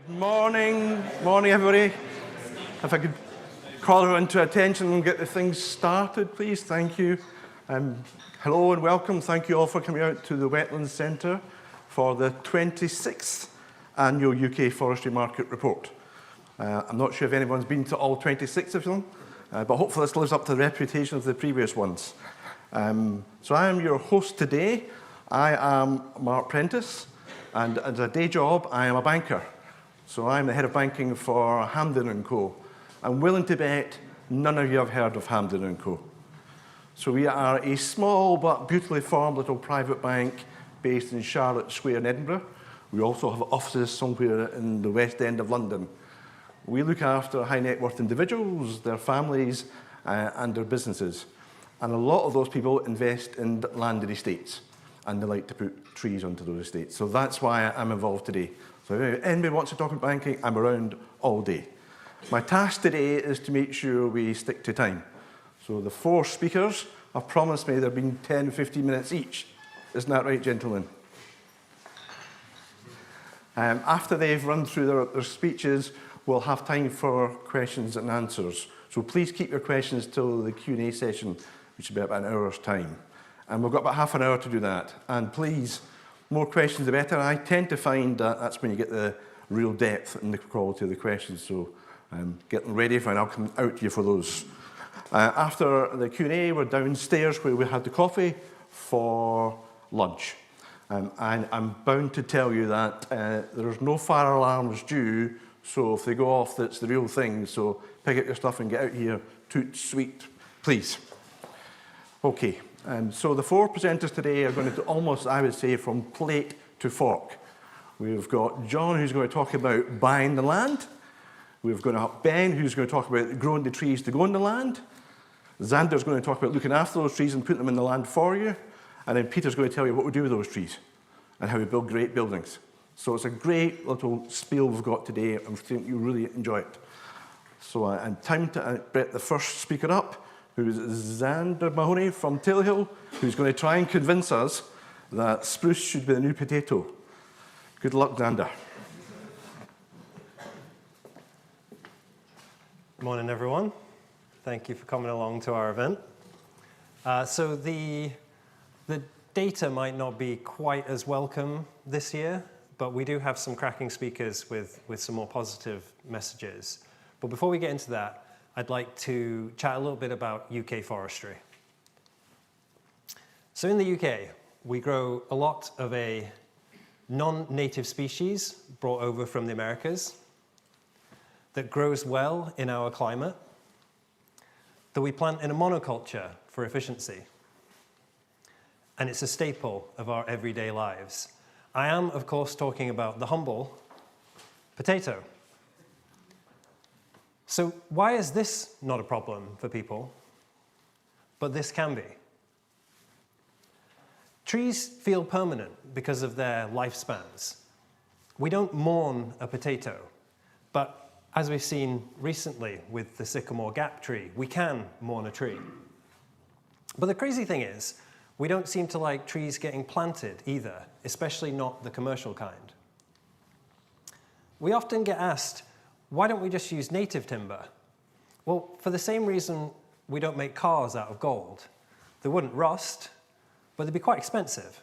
Morning everybody. If I could call everyone to attention and get the things started, please. Thank you. Hello and welcome. Thank you all for coming out to the Wetlands Centre for the 26th Annual UK Forestry Market Report. I'm not sure if anyone's been to all 26 of them, but hopefully this lives up to the reputation of the previous ones. So I am your host today. I am Mark Prentice, and as a day job, I am a banker. So I'm the head of banking for Hampden & Co. I'm willing to bet none of you have heard of Hampden & Co. So we are a small but beautifully formed little private bank based in Charlotte Square in Edinburgh. We also have offices somewhere in the West End of London. We look after high net worth individuals, their families, and their businesses. And a lot of those people invest in landed estates, and they like to put trees onto those estates. So that's why I'm involved today. So if anybody wants to talk about banking, I'm around all day. My task today is to make sure we stick to time. So the four speakers have promised me they've been 10, 15 minutes each. Isn't that right, gentlemen? After they've run through their speeches, we'll have time for questions and answers. So please keep your questions till the Q&A session, which will be about an hour's time. And we've got about half an hour to do that. And please, more questions the better. I tend to find that that's when you get the real depth and the quality of the questions. So get them ready and I'll come out to you for those. After the Q&A, we're downstairs where we had the coffee for lunch. And I'm bound to tell you that there's no fire alarms due, so if they go off, that's the real thing. So pick up your stuff and get out here, toot sweet, please. Okay. So the four presenters today are going to do almost, I would say, from plate to fork. We've got John, who's going to talk about buying the land. We've got Ben, who's going to talk about growing the trees to go on the land. Xander's going to talk about looking after those trees and putting them in the land for you. And then Peter's going to tell you what we do with those trees and how we build great buildings. So it's a great little spiel we've got today, and I think you'll really enjoy it. So and time to get the first speaker up, who's Xander Mahoney from Tilhill, who's going to try and convince us that spruce should be the new potato. Good luck, Xander. Good morning, everyone. Thank you for coming along to our event. So the data might not be quite as welcome this year, but we do have some cracking speakers with some more positive messages. But before we get into that, I'd like to chat a little bit about UK forestry. So in the UK, we grow a lot of a non-native species brought over from the Americas that grows well in our climate, that we plant in a monoculture for efficiency. And it's a staple of our everyday lives. I am, of course, talking about the humble potato. So why is this not a problem for people, but this can be? Trees feel permanent because of their lifespans. We don't mourn a potato, but as we've seen recently with the sycamore gap tree, we can mourn a tree. But the crazy thing is, we don't seem to like trees getting planted either, especially not the commercial kind. We often get asked, why don't we just use native timber? Well, for the same reason we don't make cars out of gold. They wouldn't rust, but they'd be quite expensive.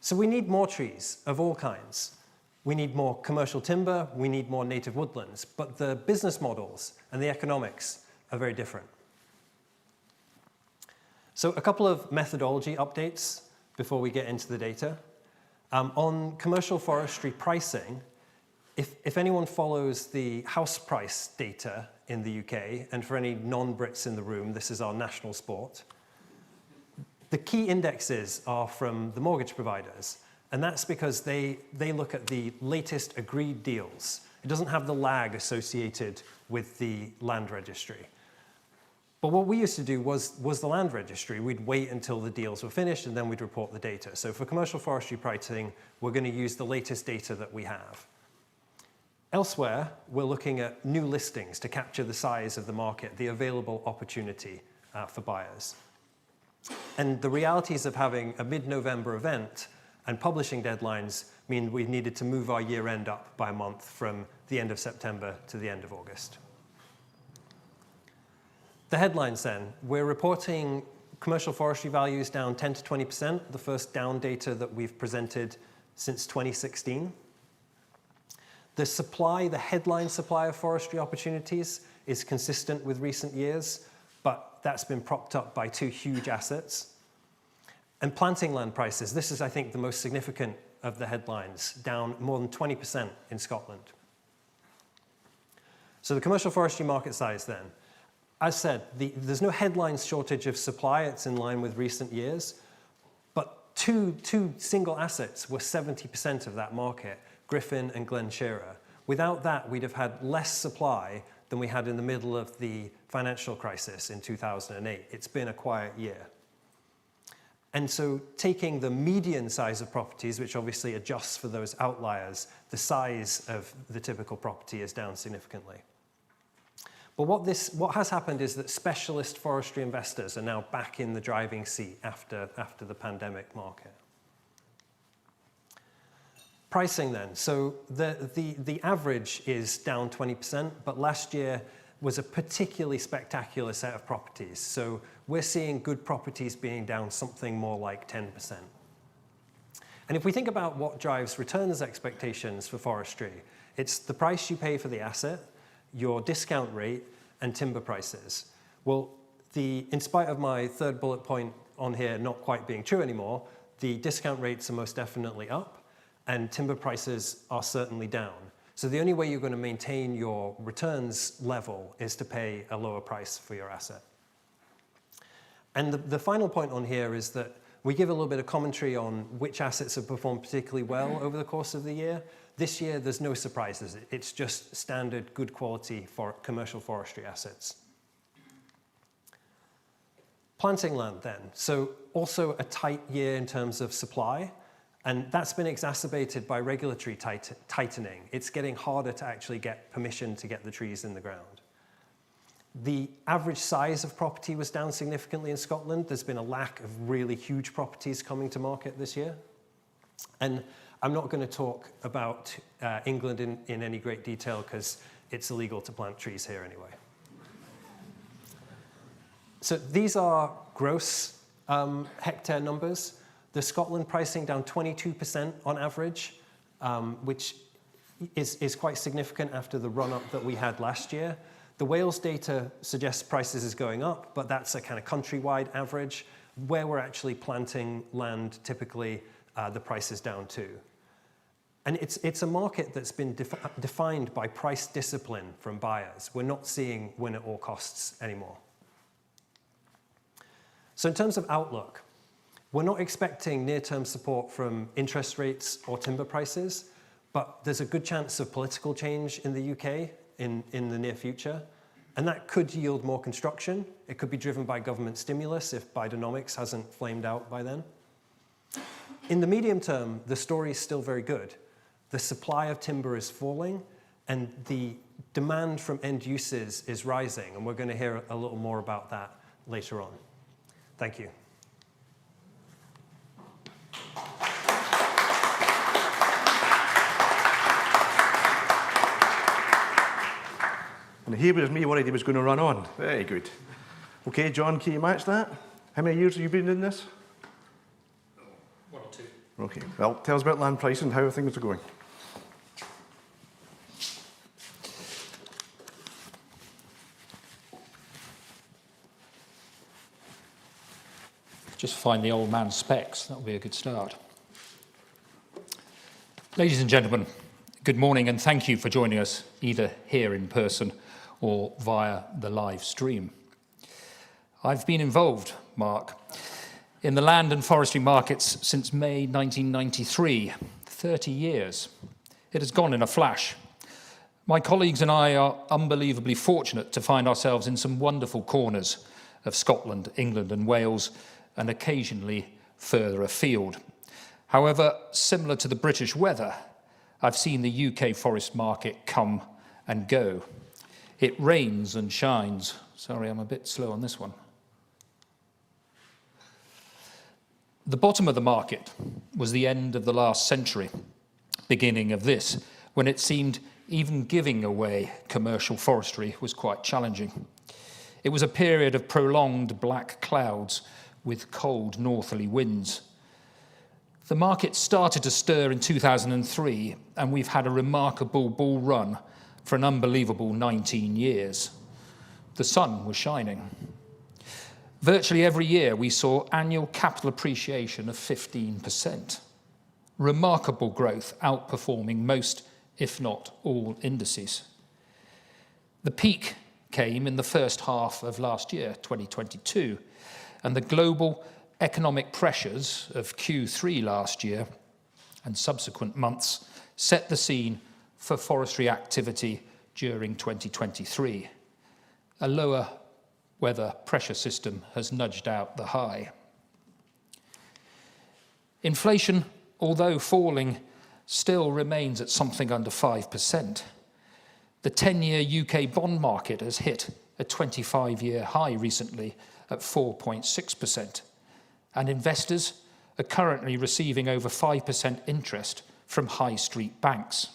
So we need more trees of all kinds. We need more commercial timber, we need more native woodlands, but the business models and the economics are very different. So a couple of methodology updates before we get into the data. On commercial forestry pricing, if anyone follows the house price data in the UK, and for any non-Brits in the room, this is our national sport, the key indexes are from the mortgage providers, and that's because they look at the latest agreed deals. It doesn't have the lag associated with the land registry. But what we used to do was the land registry. We'd wait until the deals were finished, and then we'd report the data. So for commercial forestry pricing, we're going to use the latest data that we have. Elsewhere, we're looking at new listings to capture the size of the market, the available opportunity for buyers. And the realities of having a mid-November event and publishing deadlines mean we needed to move our year end up by a month from the end of September to the end of August. The headlines then, we're reporting commercial forestry values down 10 to 20%, the first down data that we've presented since 2016. The supply, the headline supply of forestry opportunities is consistent with recent years, but that's been propped up by two huge assets. And planting land prices, this is, I think, the most significant of the headlines, down more than 20% in Scotland. So the commercial forestry market size then. As said, there's no headline shortage of supply, it's in line with recent years, but two single assets were 70% of that market, Griffin and Glen Shira. Without that, we'd have had less supply than we had in the middle of the financial crisis in 2008. It's been a quiet year. And so taking the median size of properties, which obviously adjusts for those outliers, the size of the typical property is down significantly. But what has happened is that specialist forestry investors are now back in the driving seat after the pandemic market. Pricing then. So the average is down 20%, but last year was a particularly spectacular set of properties. So we're seeing good properties being down something more like 10%. And if we think about what drives returns expectations for forestry, it's the price you pay for the asset, your discount rate, and timber prices. Well, in spite of my third bullet point on here not quite being true anymore, the discount rates are most definitely up, and timber prices are certainly down. So the only way you're going to maintain your returns level is to pay a lower price for your asset. And the final point on here is that we give a little bit of commentary on which assets have performed particularly well over the course of the year. This year, there's no surprises. It's just standard, good quality for commercial forestry assets. Planting land then. So also a tight year in terms of supply, and that's been exacerbated by regulatory tightening. It's getting harder to actually get permission to get the trees in the ground. The average size of property was down significantly in Scotland. There's been a lack of really huge properties coming to market this year. And I'm not going to talk about England in any great detail because it's illegal to plant trees here anyway. So these are gross hectare numbers. The Scotland pricing down 22% on average, which is quite significant after the run-up that we had last year. The Wales data suggests prices is going up, but that's a kind of countrywide average. Where we're actually planting land, typically the price is down too. And it's a market that's been defined by price discipline from buyers. We're not seeing win at all costs anymore. So in terms of outlook, we're not expecting near-term support from interest rates or timber prices, but there's a good chance of political change in the UK in the near future, and that could yield more construction. It could be driven by government stimulus if Bidenomics hasn't flamed out by then. In the medium term, the story is still very good. The supply of timber is falling, and the demand from end uses is rising, and we're going to hear a little more about that later on. Thank you. And here was me worried he was going to run on. Very good. Okay, John, can you match that? How many years have you been in this? 1 or 2. Okay, well, tell us about land pricing and how things are going. Just find the old man's specs, that'll be a good start. Ladies and gentlemen, good morning and thank you for joining us either here in person or via the live stream. I've been involved, Mark, in the land and forestry markets since May 1993, 30 years. It has gone in a flash. My colleagues and I are unbelievably fortunate to find ourselves in some wonderful corners of Scotland, England and Wales, and occasionally further afield. However, similar to the British weather, I've seen the UK forest market come and go. It rains and shines. Sorry, I'm a bit slow on this one. The bottom of the market, was the end of the last century, beginning of this, when it seemed even giving away commercial forestry was quite challenging. It was a period of prolonged black clouds with cold northerly winds. The market started to stir in 2003, and we've had a remarkable bull run for an unbelievable 19 years. The sun was shining. Virtually every year we saw annual capital appreciation of 15%. Remarkable growth, outperforming most, if not all, indices. The peak came in the first half of last year, 2022, and the global economic pressures of Q3 last year and subsequent months set the scene for forestry activity during 2023. A lower weather pressure system has nudged out the high. Inflation, although falling, still remains at something under 5%. The 10-year UK bond market has hit a 25-year high recently at 4.6%, and investors are currently receiving over 5% interest from high street banks.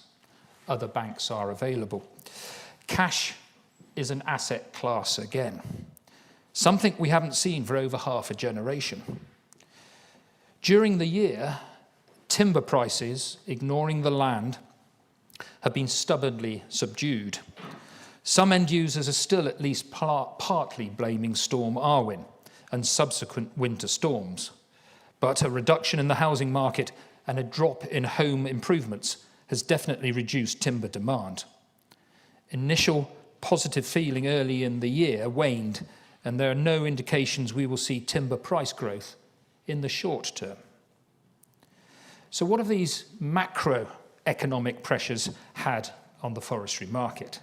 Other banks are available. Cash is an asset class again, something we haven't seen for over half a generation. During the year, timber prices, ignoring the land, have been stubbornly subdued. Some end users are still at least partly blaming Storm Arwen and subsequent winter storms, but a reduction in the housing market and a drop in home improvements has definitely reduced timber demand. Initial positive feeling early in the year waned, and there are no indications we will see timber price growth in the short term. So what have these macroeconomic pressures had on the forestry market?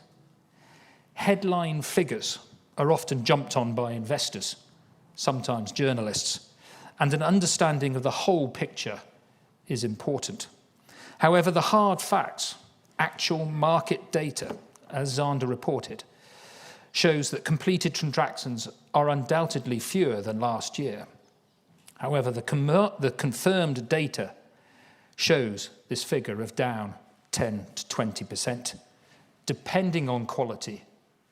Headline figures are often jumped on by investors, sometimes journalists, and an understanding of the whole picture is important. However, the hard facts, actual market data, as Zander reported, shows that completed transactions are undoubtedly fewer than last year. However, the confirmed data shows this figure of down 10 to 20%, depending on quality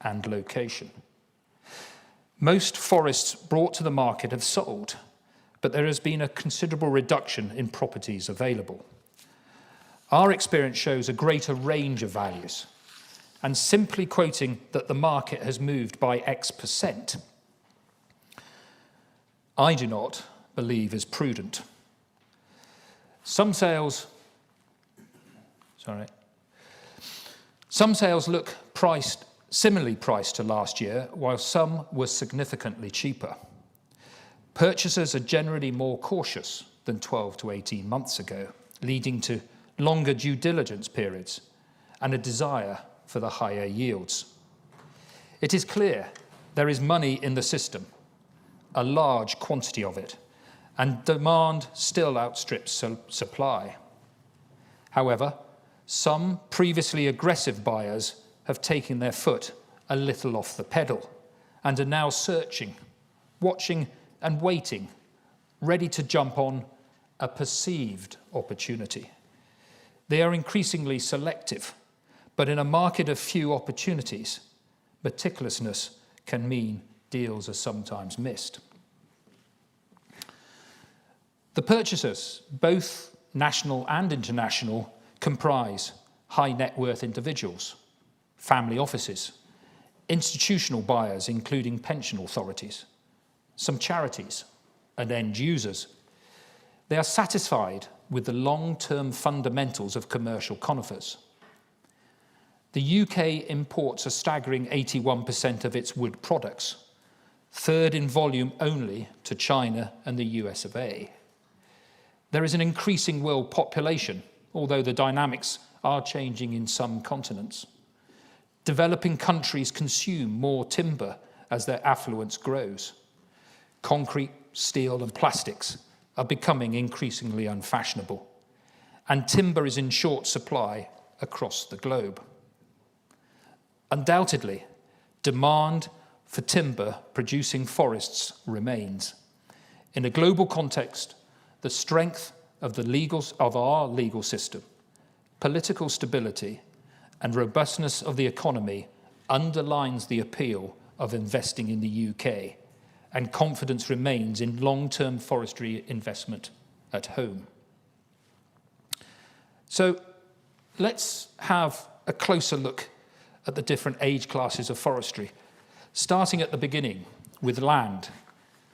and location. Most forests brought to the market have sold, but there has been a considerable reduction in properties available. Our experience shows a greater range of values, and simply quoting that the market has moved by X%, I do not believe is prudent. Some sales look similarly priced to last year, while some were significantly cheaper. Purchasers are generally more cautious than 12 to 18 months ago, leading to longer due diligence periods and a desire for the higher yields. It is clear there is money in the system, a large quantity of it, and demand still outstrips supply. However, some previously aggressive buyers have taken their foot a little off the pedal and are now searching, watching and waiting, ready to jump on a perceived opportunity. They are increasingly selective, but in a market of few opportunities, meticulousness can mean deals are sometimes missed. The purchasers, both national and international, comprise high net worth individuals, family offices, institutional buyers, including pension authorities, some charities, and end users. They are satisfied with the long-term fundamentals of commercial conifers. The UK imports a staggering 81% of its wood products, third in volume only to China and the US of A. There is an increasing world population, although the dynamics are changing in some continents. Developing countries consume more timber as their affluence grows. Concrete, steel, and plastics are becoming increasingly unfashionable, and timber is in short supply across the globe. Undoubtedly, demand for timber-producing forests remains. In a global context, the strength of our legal system, political stability, and robustness of the economy underlines the appeal of investing in the UK, and confidence remains in long-term forestry investment at home. So let's have a closer look at the different age classes of forestry, starting at the beginning with land.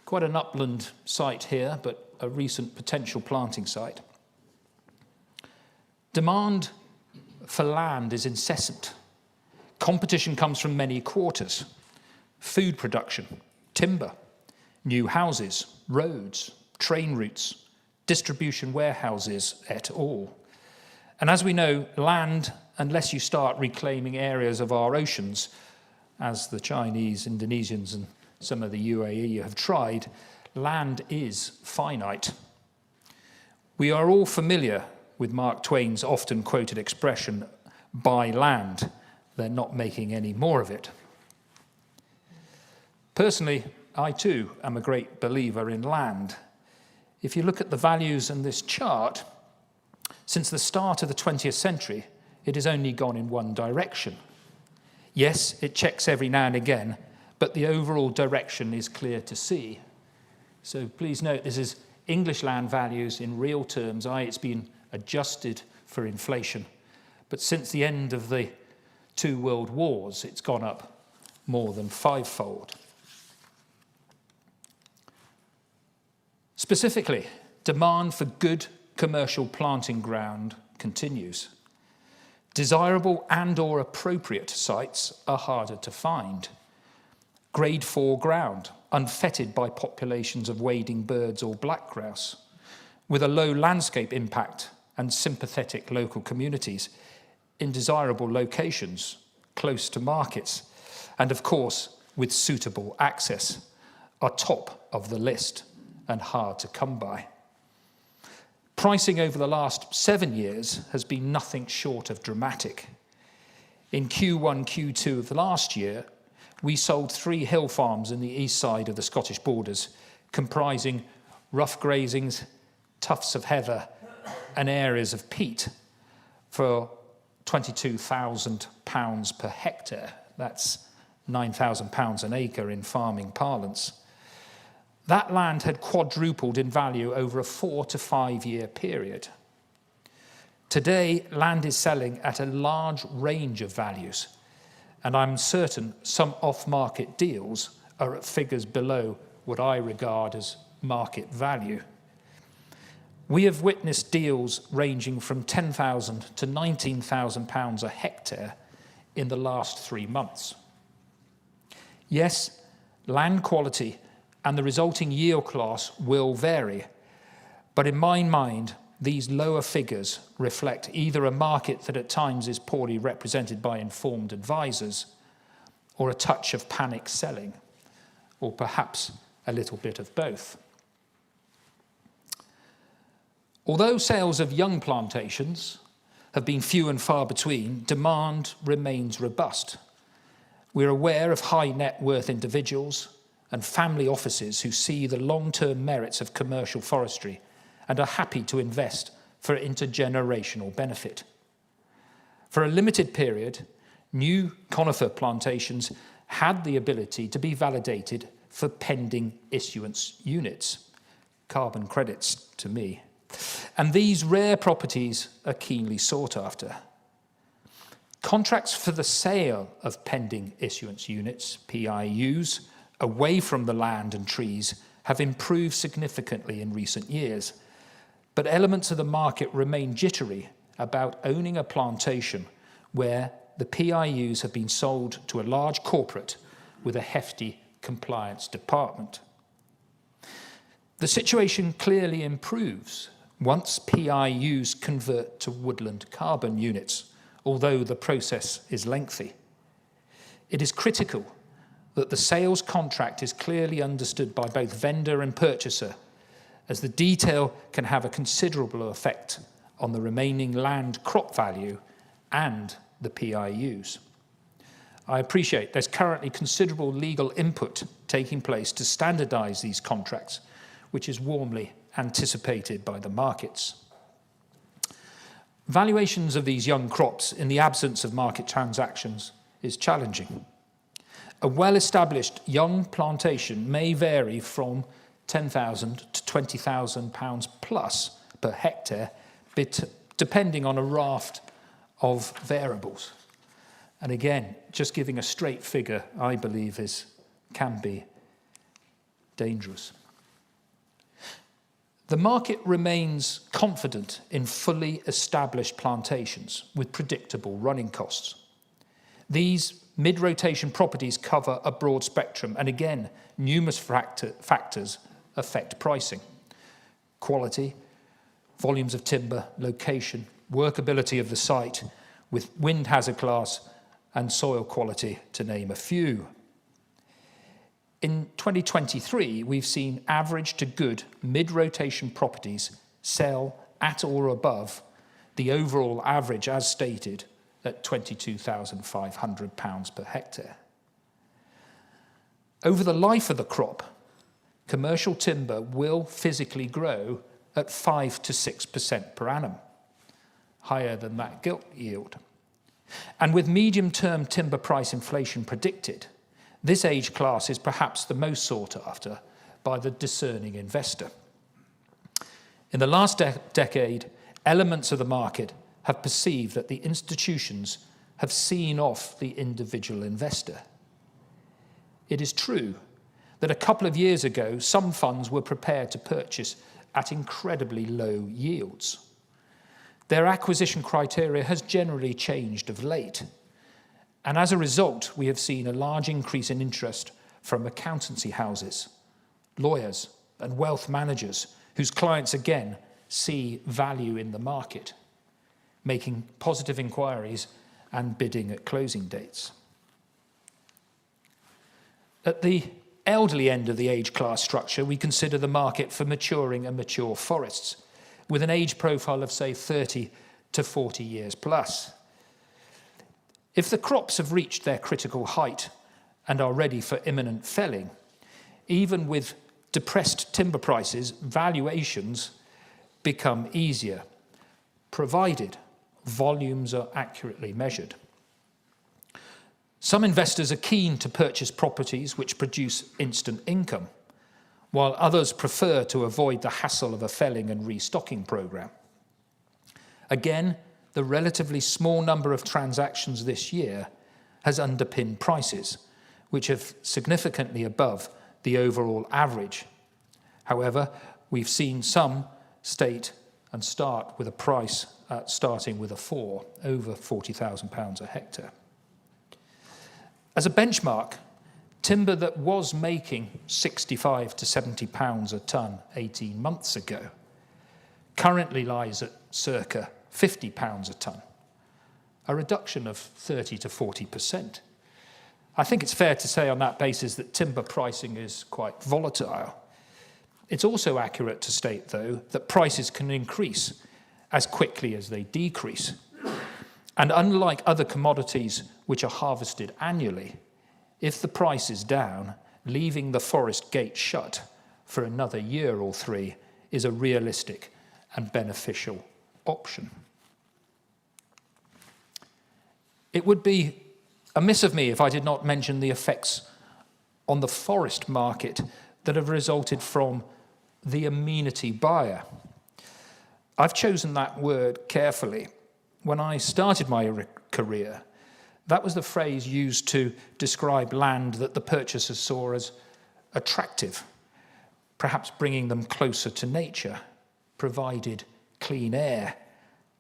Quite an upland site here, but a recent potential planting site. Demand for land is incessant. Competition comes from many quarters: food production, timber, new houses, roads, train routes, distribution warehouses, et al. And as we know, land, unless you start reclaiming areas of our oceans, as the Chinese, Indonesians, and some of the UAE have tried, land is finite. We are all familiar with Mark Twain's often quoted expression, buy land. They're not making any more of it. Personally, I too am a great believer in land. If you look at the values in this chart, since the start of the 20th century, it has only gone in one direction. Yes, it checks every now and again, but the overall direction is clear to see. So please note, this is English land values in real terms, i.e. it's been adjusted for inflation. But since the end of the 2 world wars, it's gone up more than 5-fold. Specifically, demand for good commercial planting ground continues. Desirable and/or appropriate sites are harder to find. Grade 4 ground, unfettered by populations of wading birds or black grouse, with a low landscape impact and sympathetic local communities in desirable locations, close to markets, and of course, with suitable access, are top of the list and hard to come by. Pricing over the last 7 years has been nothing short of dramatic. In Q1, Q2 of the last year, we sold 3 hill farms in the east side of the Scottish borders, comprising rough grazings, tufts of heather, and areas of peat for £22,000 per hectare. That's £9,000 an acre in farming parlance. That land had quadrupled in value over a 4 to 5 year period. Today, land is selling at a large range of values, and I'm certain some off-market deals are at figures below what I regard as market value. We have witnessed deals ranging from £10,000 to £19,000 a hectare in the last 3 months. Yes, land quality and the resulting yield class will vary, but in my mind, these lower figures reflect either a market that at times is poorly represented by informed advisors, or a touch of panic selling, or perhaps a little bit of both. Although sales of young plantations have been few and far between, demand remains robust. We're aware of high net worth individuals and family offices who see the long-term merits of commercial forestry and are happy to invest for intergenerational benefit. For a limited period, new conifer plantations had the ability to be validated for pending issuance units, carbon credits to me. And these rare properties are keenly sought after. Contracts for the sale of pending issuance units, PIUs, away from the land and trees have improved significantly in recent years, but elements of the market remain jittery about owning a plantation where the PIUs have been sold to a large corporate with a hefty compliance department. The situation clearly improves once PIUs convert to woodland carbon units, although the process is lengthy. It is critical that the sales contract is clearly understood by both vendor and purchaser, as the detail can have a considerable effect on the remaining land crop value and the PIUs. I appreciate there's currently considerable legal input taking place to standardise these contracts, which is warmly anticipated by the markets. Valuations of these young crops in the absence of market transactions is challenging. A well-established young plantation may vary from £10,000 to £20,000 plus per hectare, depending on a raft of variables. And again, just giving a straight figure, I believe, can be dangerous. The market remains confident in fully established plantations with predictable running costs. These mid-rotation properties cover a broad spectrum, and again, numerous factors affect pricing. Quality, volumes of timber, location, workability of the site, with wind hazard class and soil quality, to name a few. In 2023, we've seen average to good mid-rotation properties sell at or above the overall average as stated at £22,500 per hectare. Over the life of the crop, commercial timber will physically grow at 5 to 6% per annum, higher than that gilt yield. And with medium-term timber price inflation predicted, this age class is perhaps the most sought after by the discerning investor. In the last decade, elements of the market have perceived that the institutions have seen off the individual investor. It is true that a couple of years ago, some funds were prepared to purchase at incredibly low yields. Their acquisition criteria has generally changed of late. And as a result, we have seen a large increase in interest from accountancy houses, lawyers, and wealth managers whose clients again see value in the market, making positive inquiries and bidding at closing dates. At the elderly end of the age class structure, we consider the market for maturing and mature forests, with an age profile of, say, 30 to 40 years plus. If the crops have reached their critical height and are ready for imminent felling, even with depressed timber prices, valuations become easier, provided volumes are accurately measured. Some investors are keen to purchase properties which produce instant income, while others prefer to avoid the hassle of a felling and restocking program. Again, the relatively small number of transactions this year has underpinned prices, which are significantly above the overall average. However, we've seen some state and start with a price starting with a 4, over £40,000 a hectare. As a benchmark, timber that was making £65 to £70 a tonne 18 months ago currently lies at circa £50 a tonne, a reduction of 30 to 40%. I think it's fair to say on that basis that timber pricing is quite volatile. It's also accurate to state, though, that prices can increase as quickly as they decrease. And unlike other commodities which are harvested annually, if the price is down, leaving the forest gate shut for another year or 3 is a realistic and beneficial option. It would be amiss of me if I did not mention the effects on the forest market that have resulted from the amenity buyer. I've chosen that word carefully. When I started my career, that was the phrase used to describe land that the purchasers saw as attractive, perhaps bringing them closer to nature, provided clean air,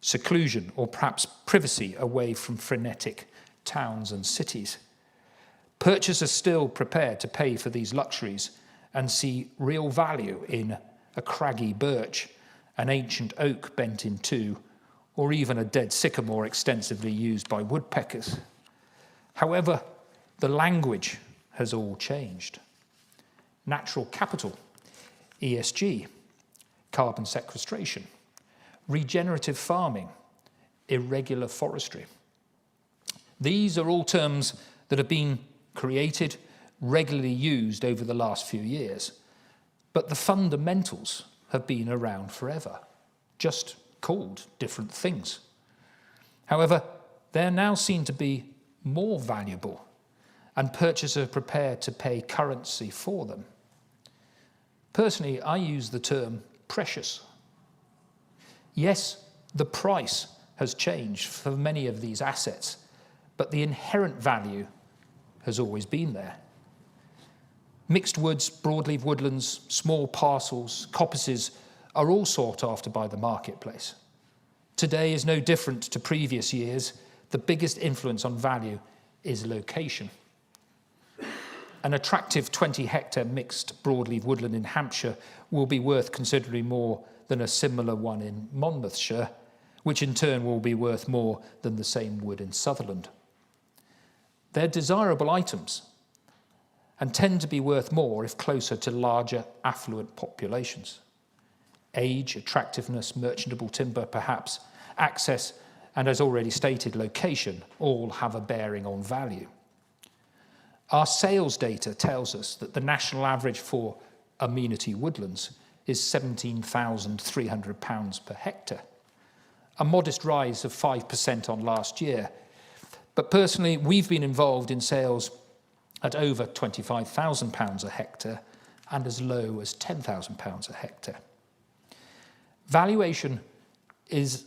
seclusion, or perhaps privacy away from frenetic towns and cities. Purchasers are still prepared to pay for these luxuries and see real value in a craggy birch, an ancient oak bent in two, or even a dead sycamore extensively used by woodpeckers. However, the language has all changed. Natural capital, ESG, carbon sequestration, regenerative farming, irregular forestry. These are all terms that have been created, regularly used over the last few years, but the fundamentals have been around forever, just called different things. However, they are now seen to be more valuable, and purchasers are prepared to pay currency for them. Personally, I use the term precious. Yes, the price has changed for many of these assets, but the inherent value has always been there. Mixed woods, broadleaf woodlands, small parcels, coppices are all sought after by the marketplace. Today is no different to previous years. The biggest influence on value is location. An attractive 20-hectare mixed broadleaf woodland in Hampshire will be worth considerably more than a similar one in Monmouthshire, which in turn will be worth more than the same wood in Sutherland. They're desirable items and tend to be worth more if closer to larger, affluent populations. Age, attractiveness, merchantable timber, perhaps, access, and as already stated, location, all have a bearing on value. Our sales data tells us that the national average for amenity woodlands is £17,300 per hectare, a modest rise of 5% on last year. But personally, we've been involved in sales at over £25,000 a hectare and as low as £10,000 a hectare. Valuation is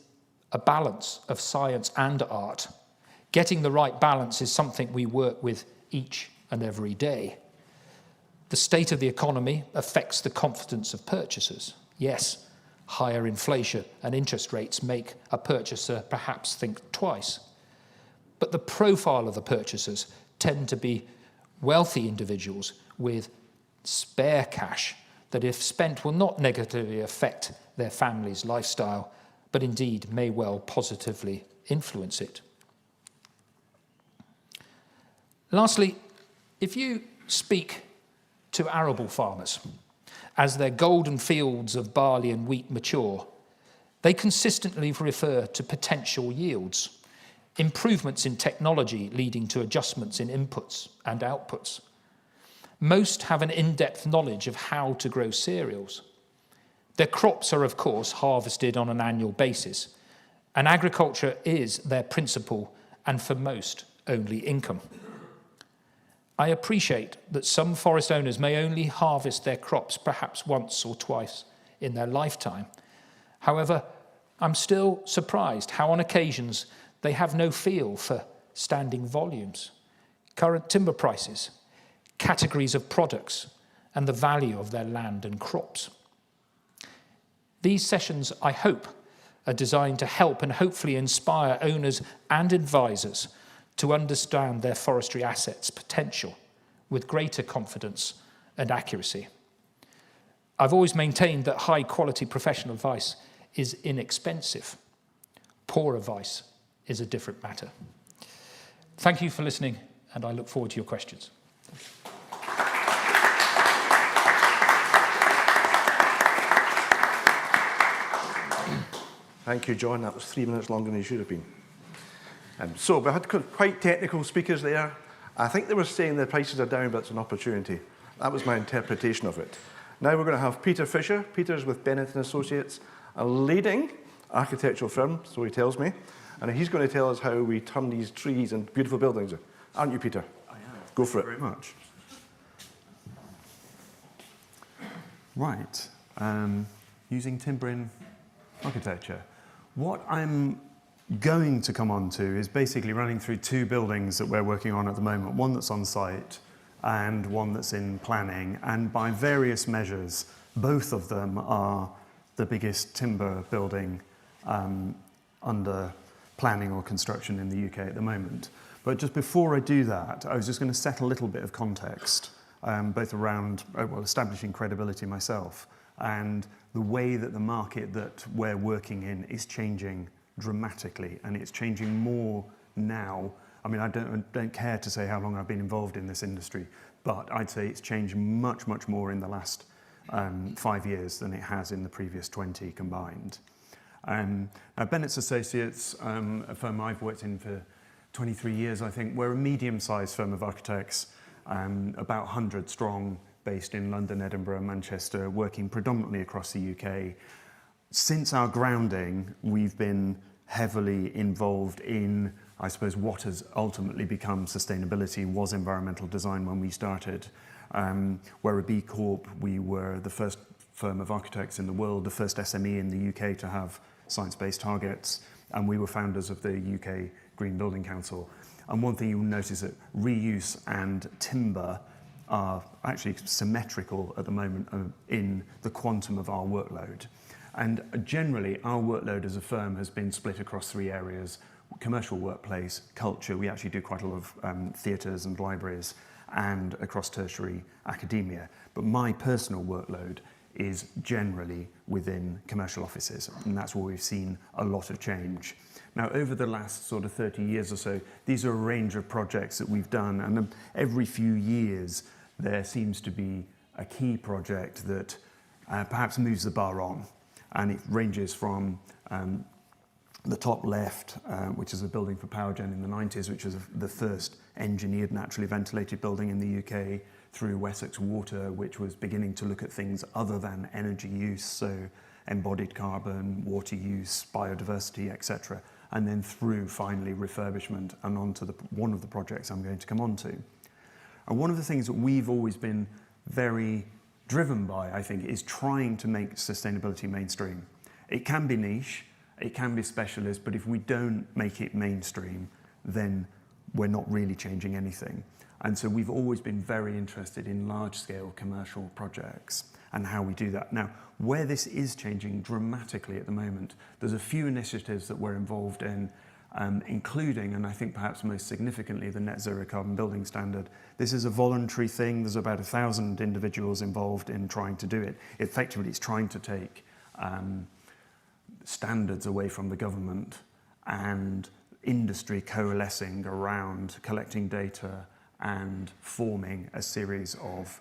a balance of science and art. Getting the right balance is something we work with each and every day. The state of the economy affects the confidence of purchasers. Yes, higher inflation and interest rates make a purchaser perhaps think twice. But the profile of the purchasers tend to be wealthy individuals with spare cash that, if spent, will not negatively affect their family's lifestyle, but indeed may well positively influence it. Lastly, if you speak to arable farmers as their golden fields of barley and wheat mature, they consistently refer to potential yields, improvements in technology leading to adjustments in inputs and outputs. Most have an in-depth knowledge of how to grow cereals. Their crops are, of course, harvested on an annual basis, and agriculture is their principal and, for most, only income. I appreciate that some forest owners may only harvest their crops perhaps once or twice in their lifetime. However, I'm still surprised how on occasions they have no feel for standing volumes, current timber prices, categories of products, and the value of their land and crops. These sessions, I hope, are designed to help and hopefully inspire owners and advisors to understand their forestry assets' potential with greater confidence and accuracy. I've always maintained that high-quality professional advice is inexpensive. Poor advice is a different matter. Thank you for listening, and I look forward to your questions. Thank you, John. That was 3 minutes longer than it should have been. So we had quite technical speakers there. I think they were saying the prices are down, but it's an opportunity. That was my interpretation of it. Now we're going to have Peter Fisher. Peter's with Bennett & Associates, a leading architectural firm, so he tells me. And he's going to tell us how we turn these trees into beautiful buildings. Aren't you, Peter? I am. Go for it. Thank you very much. Right. Using timber in architecture. What I'm going to come on to is basically running through two buildings that we're working on at the moment, one that's on site and one that's in planning, and by various measures, both of them are the biggest timber building under planning or construction in the UK at the moment. But just before I do that, I was just going to set a little bit of context, both around establishing credibility myself and the way that the market that we're working in is changing dramatically, and it's changing more now. I mean, I don't care to say how long I've been involved in this industry, but I'd say it's changed much, much more in the last 5 years than it has in the previous 20 combined. Now, Bennett & Associates, a firm I've worked in for 23 years, I think. We're a medium-sized firm of architects, about 100 strong, based in London, Edinburgh, Manchester, working predominantly across the UK. Since our grounding, we've been heavily involved in, I suppose, what has ultimately become sustainability was environmental design when we started. We're a B Corp, we were the first firm of architects in the world, the first SME in the UK to have science-based targets, and we were founders of the UK Green Building Council. And one thing you'll notice that reuse and timber are actually symmetrical at the moment in the quantum of our workload. And generally, our workload as a firm has been split across 3 areas: commercial workplace, culture, we actually do quite a lot of theatres and libraries, and across tertiary academia. But my personal workload is generally within commercial offices, and that's where we've seen a lot of change. Now, over the last sort of 30 years or so, these are a range of projects that we've done, and every few years there seems to be a key project that perhaps moves the bar on, and it ranges from the top left, which is a building for Powergen in the 90s, which was the first engineered naturally ventilated building in the UK, through Wessex Water, which was beginning to look at things other than energy use, so embodied carbon, water use, biodiversity, etc. And then through, finally, refurbishment and onto one of the projects I'm going to come on to. And one of the things that we've always been very driven by, I think, is trying to make sustainability mainstream. It can be niche, it can be specialist, but if we don't make it mainstream, then we're not really changing anything. And so we've always been very interested in large-scale commercial projects and how we do that. Now, where this is changing dramatically at the moment, there's a few initiatives that we're involved in, including, and I think perhaps most significantly, the Net Zero Carbon Building Standard. This is a voluntary thing. There's about 1,000 individuals involved in trying to do it. Effectively, it's trying to take standards away from the government and industry coalescing around collecting data and forming a series of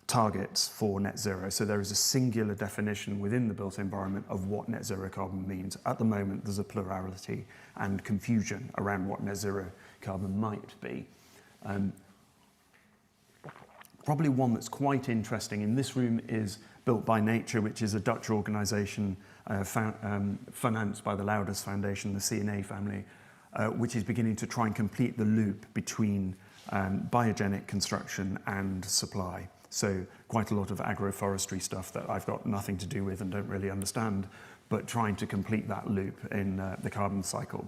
targets for net zero. So there is a singular definition within the built environment of what net zero carbon means. At the moment, there's a plurality and confusion around what net zero carbon might be. Probably one that's quite interesting in this room is Built by Nature, which is a Dutch organisation financed by the Louders Foundation, the C&A family, which is beginning to try and complete the loop between biogenic construction and supply. So quite a lot of agroforestry stuff that I've got nothing to do with and don't really understand, but trying to complete that loop in the carbon cycle.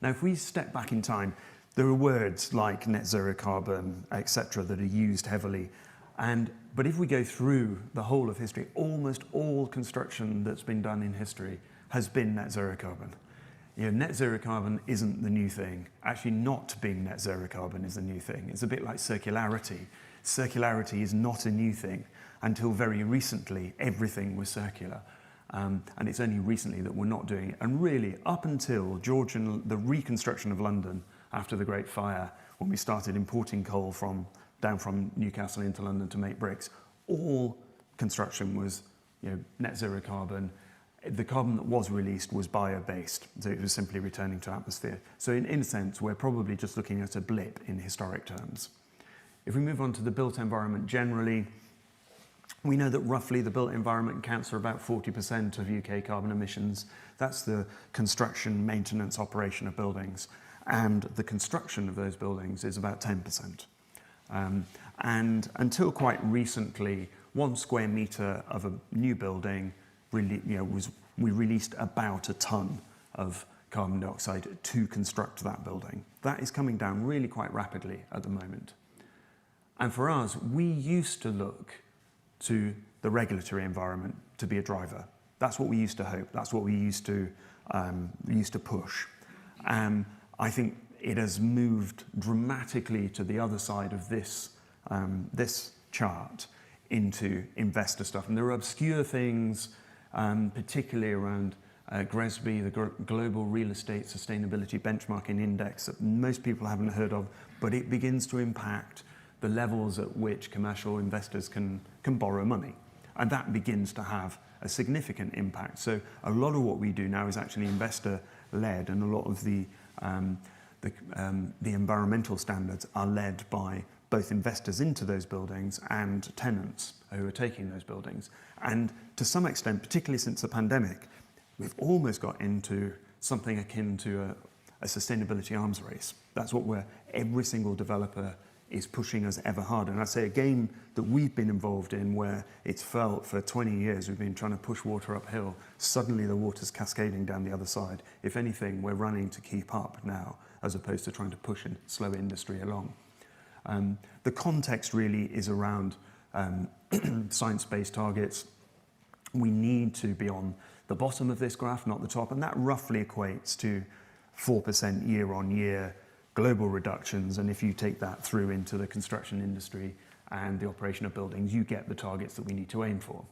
Now, if we step back in time, there are words like net zero carbon, etc., that are used heavily. But if we go through the whole of history, almost all construction that's been done in history has been net zero carbon. You know, net zero carbon isn't the new thing. Actually, not being net zero carbon is the new thing. It's a bit like circularity. Circularity is not a new thing. Until very recently, everything was circular. And it's only recently that we're not doing it. And really, up until the reconstruction of London after the Great Fire, when we started importing coal down from Newcastle into London to make bricks, all construction was, net zero carbon. The carbon that was released was bio-based, so it was simply returning to atmosphere. So in a sense, we're probably just looking at a blip in historic terms. If we move on to the built environment generally, we know that roughly the built environment accounts for about 40% of UK carbon emissions. That's the construction, maintenance, operation of buildings. And the construction of those buildings is about 10%. And until quite recently, 1 square metre of a new building really, we released about a tonne of carbon dioxide to construct that building. That is coming down really quite rapidly at the moment. And for us, we used to look to the regulatory environment to be a driver. That's what we used to hope. That's what we used to push. I think it has moved dramatically to the other side of this chart into investor stuff. And there are obscure things, particularly around GRESB, the Global Real Estate Sustainability Benchmarking Index, that most people haven't heard of, but it begins to impact the levels at which commercial investors can borrow money. And that begins to have a significant impact. So a lot of what we do now is actually investor-led, and a lot of the environmental standards are led by both investors into those buildings and tenants who are taking those buildings. And to some extent, particularly since the pandemic, we've almost got into something akin to a sustainability arms race. That's what every single developer is pushing us ever harder. And I say a game that we've been involved in where it's felt for 20 years we've been trying to push water uphill. Suddenly the water's cascading down the other side. If anything, we're running to keep up now as opposed to trying to push and slow industry along. The context really is around science-based targets. We need to be on the bottom of this graph, not the top, and that roughly equates to 4% year on year global reductions. And if you take that through into the construction industry and the operation of buildings, you get the targets that we need to aim for.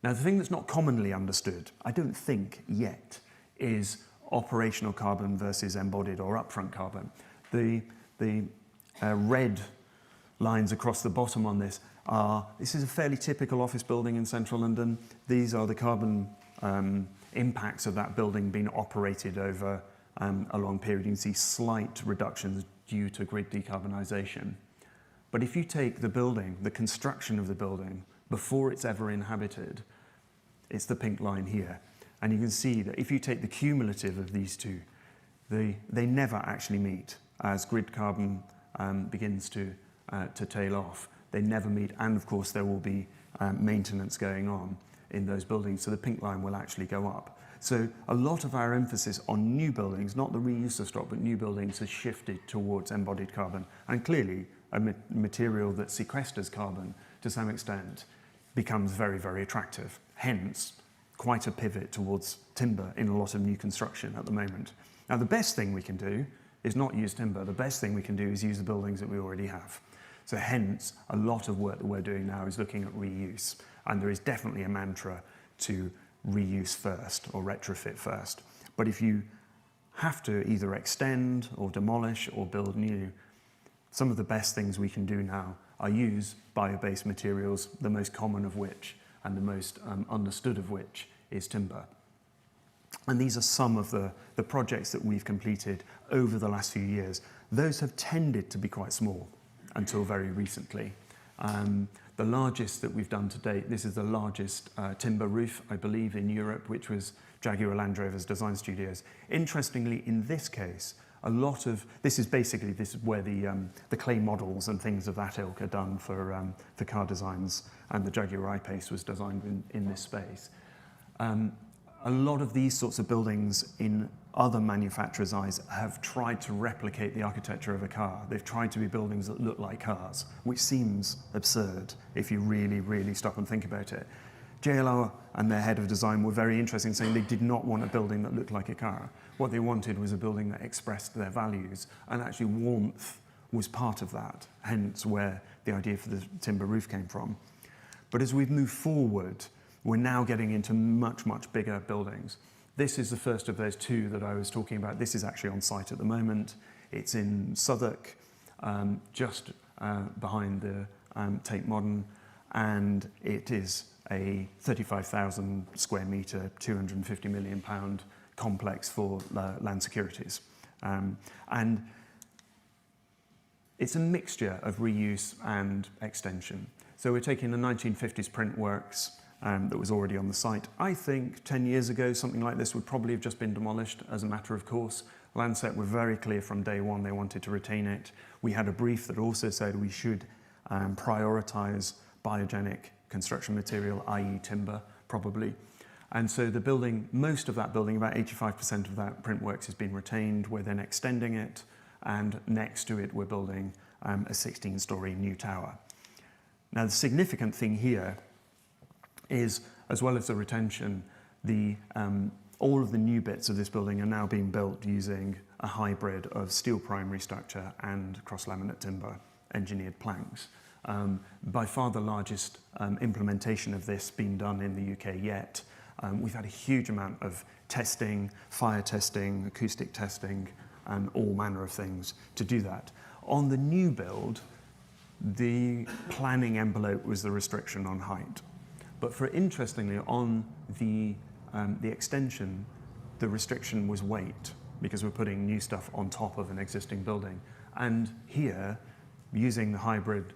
Now, the thing that's not commonly understood, I don't think yet, is operational carbon versus embodied or upfront carbon. The red lines across the bottom on this this is a fairly typical office building in central London. These are the carbon impacts of that building being operated over a long period. You can see slight reductions due to grid decarbonisation. But if you take the building, the construction of the building, before it's ever inhabited, it's the pink line here. And you can see that if you take the cumulative of these two, they never actually meet. As grid carbon begins to tail off, they never meet. And of course, there will be maintenance going on in those buildings. So the pink line will actually go up. So a lot of our emphasis on new buildings, not the reuse of stock, but new buildings has shifted towards embodied carbon. And clearly, a material that sequesters carbon to some extent becomes very, very attractive. Hence, quite a pivot towards timber in a lot of new construction at the moment. Now, the best thing we can do is not use timber. The best thing we can do is use the buildings that we already have. So hence, a lot of work that we're doing now is looking at reuse. And there is definitely a mantra to reuse first or retrofit first. But if you have to either extend or demolish or build new, some of the best things we can do now are use bio-based materials, the most common of which and the most understood of which is timber. And these are some of the projects that we've completed over the last few years. Those have tended to be quite small until very recently. The largest that we've done to date, this is the largest timber roof, I believe, in Europe, which was Jaguar Land Rover's Design Studios. Interestingly, in this case, this is where the clay models and things of that ilk are done for car designs, and the Jaguar I-Pace was designed in this space. A lot of these sorts of buildings in other manufacturers' eyes have tried to replicate the architecture of a car. They've tried to be buildings that look like cars, which seems absurd if you really, really stop and think about it. JLR and their head of design were very interested in saying they did not want a building that looked like a car. What they wanted was a building that expressed their values, and actually warmth was part of that, hence where the idea for the timber roof came from. But as we've moved forward, we're now getting into much, much bigger buildings. This is the first of those two that I was talking about. This is actually on site at the moment. It's in Southwark, just behind the Tate Modern, and it is a 35,000 square metre, £250 million complex for land securities. And it's a mixture of reuse and extension. So we're taking the 1950s print works that was already on the site. I think 10 years ago, something like this would probably have just been demolished as a matter of course. Landsec were very clear from day one they wanted to retain it. We had a brief that also said we should prioritise biogenic construction material, i.e. timber, probably. And so the building, most of that building, about 85% of that print works has been retained. We're then extending it, and next to it we're building a 16-storey new tower. Now the significant thing here is, as well as the retention, all of the new bits of this building are now being built using a hybrid of steel primary structure and cross-laminate timber engineered planks. By far the largest implementation of this being done in the UK yet. We've had a huge amount of testing, fire testing, acoustic testing, and all manner of things to do that. On the new build, the planning envelope was the restriction on height. But interestingly, on the extension, the restriction was weight, because we're putting new stuff on top of an existing building. And here, using the hybrid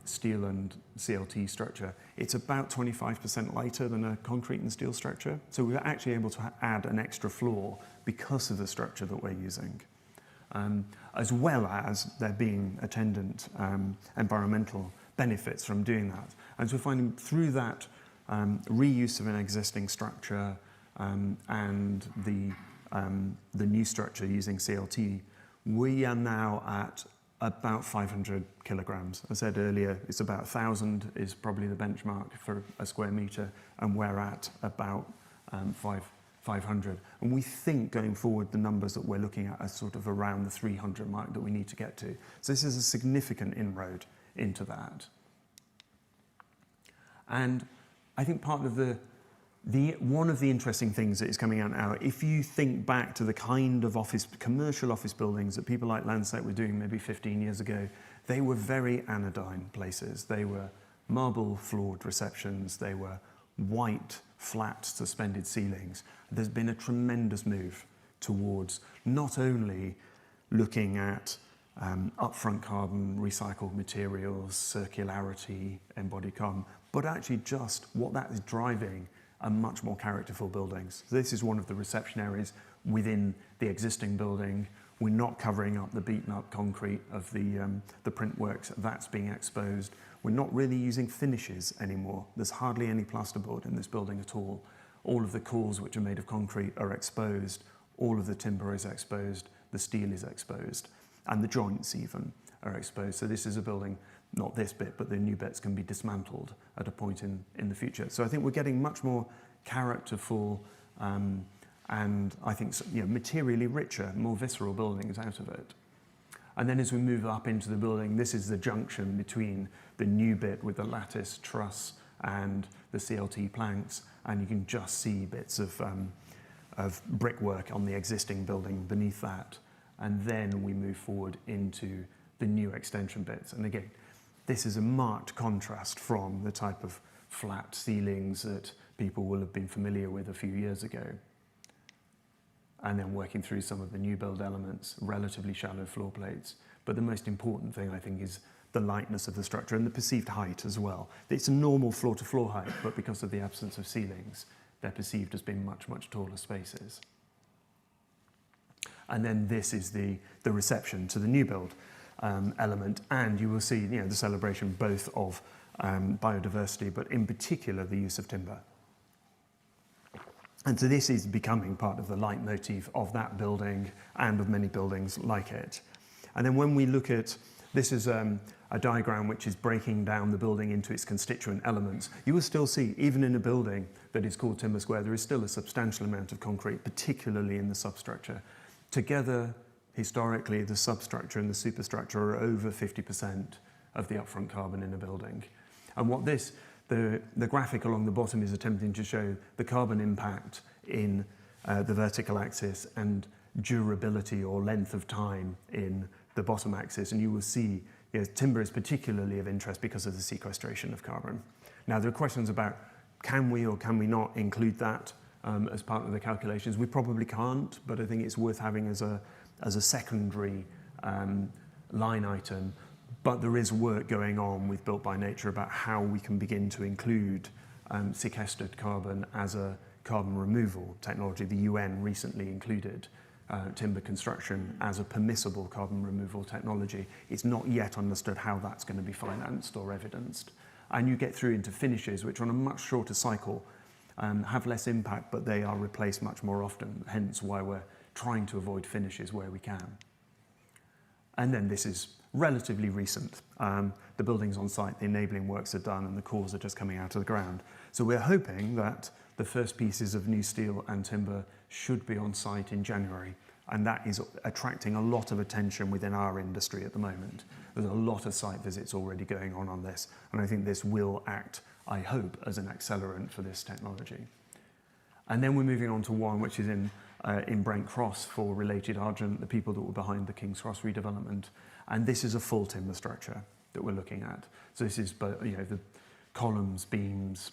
steel and CLT structure, it's about 25% lighter than a concrete and steel structure. So we're actually able to add an extra floor because of the structure that we're using, as well as there being attendant environmental benefits from doing that. And so we're finding through that reuse of an existing structure and the new structure using CLT, we are now at about 500 kilograms. I said earlier, it's about 1,000 is probably the benchmark for a square metre, and we're at about 500. And we think going forward, the numbers that we're looking at are sort of around the 300 mark that we need to get to. So this is a significant inroad into that. And I think part of one of the interesting things that is coming out now, if you think back to the kind of commercial office buildings that people like Landsec were doing maybe 15 years ago, they were very anodyne places. They were marble floored receptions. They were white, flat, suspended ceilings. There's been a tremendous move towards not only looking at upfront carbon, recycled materials, circularity, embodied carbon, but actually just what that is driving are much more characterful buildings. So this is one of the reception areas within the existing building. We're not covering up the beaten up concrete of the print works that's being exposed. We're not really using finishes anymore. There's hardly any plasterboard in this building at all. All of the cores which are made of concrete are exposed. All of the timber is exposed. The steel is exposed. And the joints even are exposed. So this is a building, not this bit, but the new bits can be dismantled at a point in the future. So I think we're getting much more characterful and I think materially richer, more visceral buildings out of it. And then as we move up into the building, this is the junction between the new bit with the lattice truss and the CLT planks, and you can just see bits of brickwork on the existing building beneath that. And then we move forward into the new extension bits. And again, this is a marked contrast from the type of flat ceilings that people will have been familiar with a few years ago. And then working through some of the new build elements, relatively shallow floor plates. But the most important thing, I think, is the lightness of the structure and the perceived height as well. It's a normal floor-to-floor height, but because of the absence of ceilings, they're perceived as being much, much taller spaces. And then this is the reception to the new build element, and you will see the celebration both of biodiversity, but in particular the use of timber. And so this is becoming part of the leitmotif of that building and of many buildings like it. And then when we look at, this is a diagram which is breaking down the building into its constituent elements. You will still see, even in a building that is called Timber Square, there is still a substantial amount of concrete, particularly in the substructure. Together, historically, the substructure and the superstructure are over 50% of the upfront carbon in a building. And what the graphic along the bottom is attempting to show the carbon impact in the vertical axis and durability or length of time in the bottom axis. And you will see timber is particularly of interest because of the sequestration of carbon. Now, there are questions about can we or can we not include that as part of the calculations. We probably can't, but I think it's worth having as a secondary line item. But there is work going on with Built by Nature about how we can begin to include sequestered carbon as a carbon removal technology. The UN recently included timber construction as a permissible carbon removal technology. It's not yet understood how that's going to be financed or evidenced. And you get through into finishes, which are on a much shorter cycle, have less impact, but they are replaced much more often, hence why we're trying to avoid finishes where we can. And then this is relatively recent. The buildings on site, the enabling works are done, and the cores are just coming out of the ground. So we're hoping that the first pieces of new steel and timber should be on site in January, and that is attracting a lot of attention within our industry at the moment. There's a lot of site visits already going on this, and I think this will act, I hope, as an accelerant for this technology. And then we're moving on to one which is in Brent Cross for Related Argent, the people that were behind the King's Cross redevelopment. And this is a full timber structure that we're looking at. So this is, the columns, beams,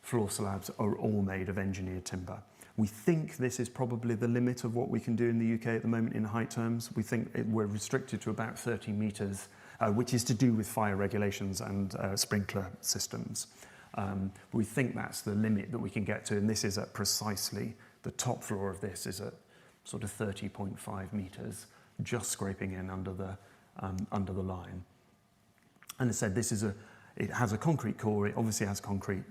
floor slabs are all made of engineered timber. We think this is probably the limit of what we can do in the UK at the moment in height terms. We think we're restricted to about 30 metres, which is to do with fire regulations and sprinkler systems. We think that's the limit that we can get to, and this is at precisely the top floor of this is at sort of 30.5 metres, just scraping in under the line. And as I said, it has a concrete core, it obviously has concrete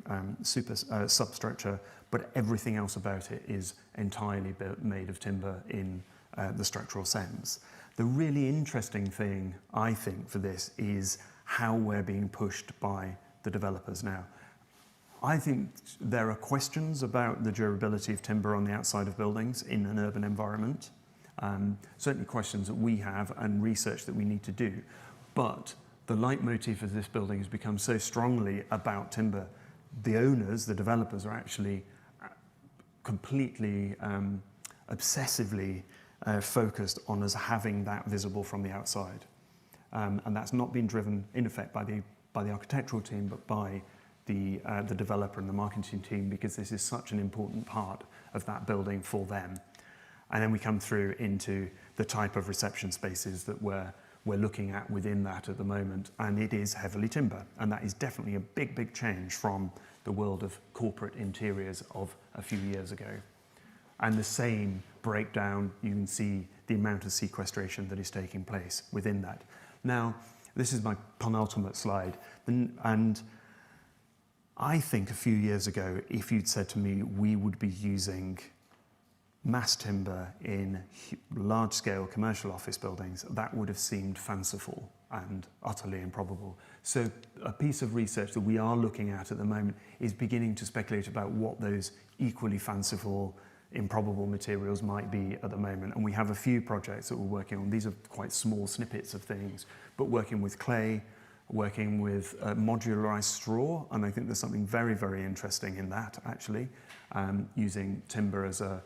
substructure, but everything else about it is entirely made of timber in the structural sense. The really interesting thing, I think, for this is how we're being pushed by the developers now. I think there are questions about the durability of timber on the outside of buildings in an urban environment. Certainly questions that we have and research that we need to do. But the leitmotif of this building has become so strongly about timber. The owners, the developers, are actually completely obsessively focused on us having that visible from the outside. And that's not been driven, in effect, by the architectural team, but by the developer and the marketing team, because this is such an important part of that building for them. And then we come through into the type of reception spaces that we're looking at within that at the moment, and it is heavily timber, and that is definitely a big, big change from the world of corporate interiors of a few years ago. And the same breakdown, you can see the amount of sequestration that is taking place within that. Now, this is my penultimate slide, and I think a few years ago, if you'd said to me we would be using mass timber in large-scale commercial office buildings, that would have seemed fanciful and utterly improbable. So a piece of research that we are looking at the moment is beginning to speculate about what those equally fanciful, improbable materials might be at the moment. And we have a few projects that we're working on. These are quite small snippets of things, but working with clay, working with modularized straw, and I think there's something very, very interesting in that, actually, using timber as a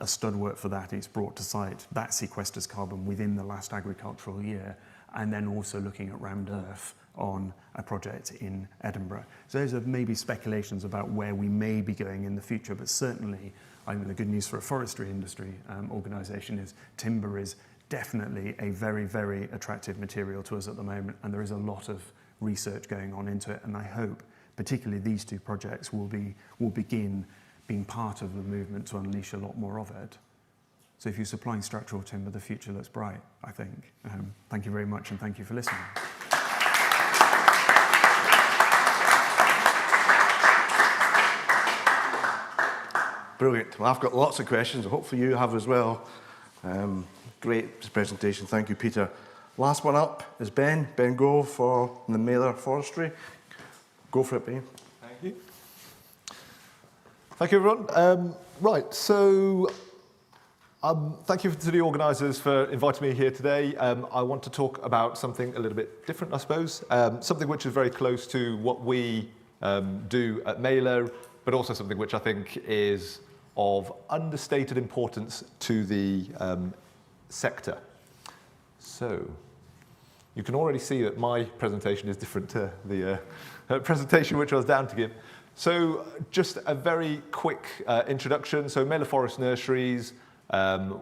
stud-work for that. It's brought to site. That sequesters carbon within the last agricultural year, and then also looking at rammed earth on a project in Edinburgh. So those are maybe speculations about where we may be going in the future, but certainly, I think the good news for a forestry industry organisation is timber is definitely a very, very attractive material to us at the moment, and there is a lot of research going on into it, and I hope particularly these two projects will begin being part of the movement to unleash a lot more of it. So if you're supplying structural timber, the future looks bright, I think. Thank you very much, and thank you for listening. Brilliant. Well, I've got lots of questions. Hopefully you have as well. Great presentation. Thank you, Peter. Last one up is Ben Gove for the Mailer Forestry. Go for it, Ben. Thank you. Thank you, everyone. Right, so thank you to the organisers for inviting me here today. I want to talk about something a little bit different, I suppose. Something which is very close to what we do at Mailer, but also something which I think is of understated importance to the sector. So, you can already see that my presentation is different to the presentation which I was down to give. So, just a very quick introduction. So, Mailer Forest Nurseries,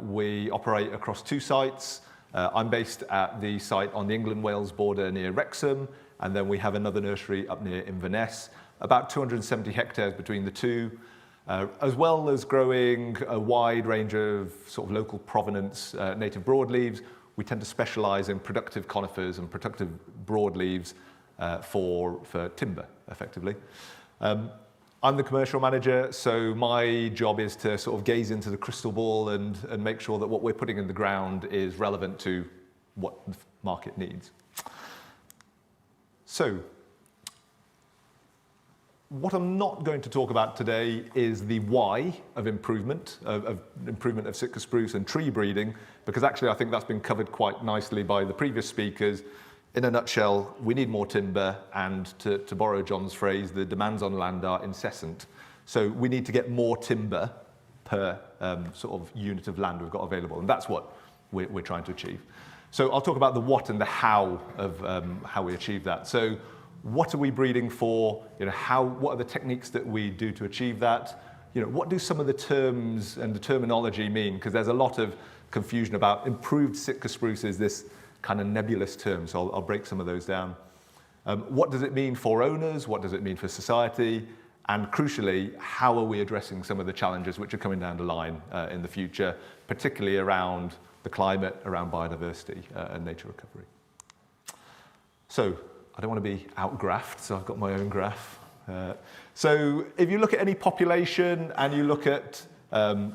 we operate across two sites. I'm based at the site on the England-Wales border near Wrexham, and then we have another nursery up near Inverness, about 270 hectares between the two. As well as growing a wide range of sort of local provenance native broadleaves, we tend to specialise in productive conifers and productive broadleaves for timber, effectively. I'm the commercial manager, so my job is to sort of gaze into the crystal ball and make sure that what we're putting in the ground is relevant to what the market needs. So, what I'm not going to talk about today is the why of improvement of Sitka spruce and tree breeding, because actually I think that's been covered quite nicely by the previous speakers. In a nutshell, we need more timber, and to borrow John's phrase, the demands on land are incessant. So we need to get more timber per sort of unit of land we've got available, and that's what we're trying to achieve. So I'll talk about the what and the how of how we achieve that. So what are we breeding for? What are the techniques that we do to achieve that? What do some of the terms and the terminology mean? Because there's a lot of confusion about improved Sitka spruce is this kind of nebulous terms, so I'll break some of those down. What does it mean for owners? What does it mean for society? And crucially, how are we addressing some of the challenges which are coming down the line in the future, particularly around the climate, around biodiversity and nature recovery? So I don't want to be outgraphed, so I've got my own graph. So if you look at any population and you look at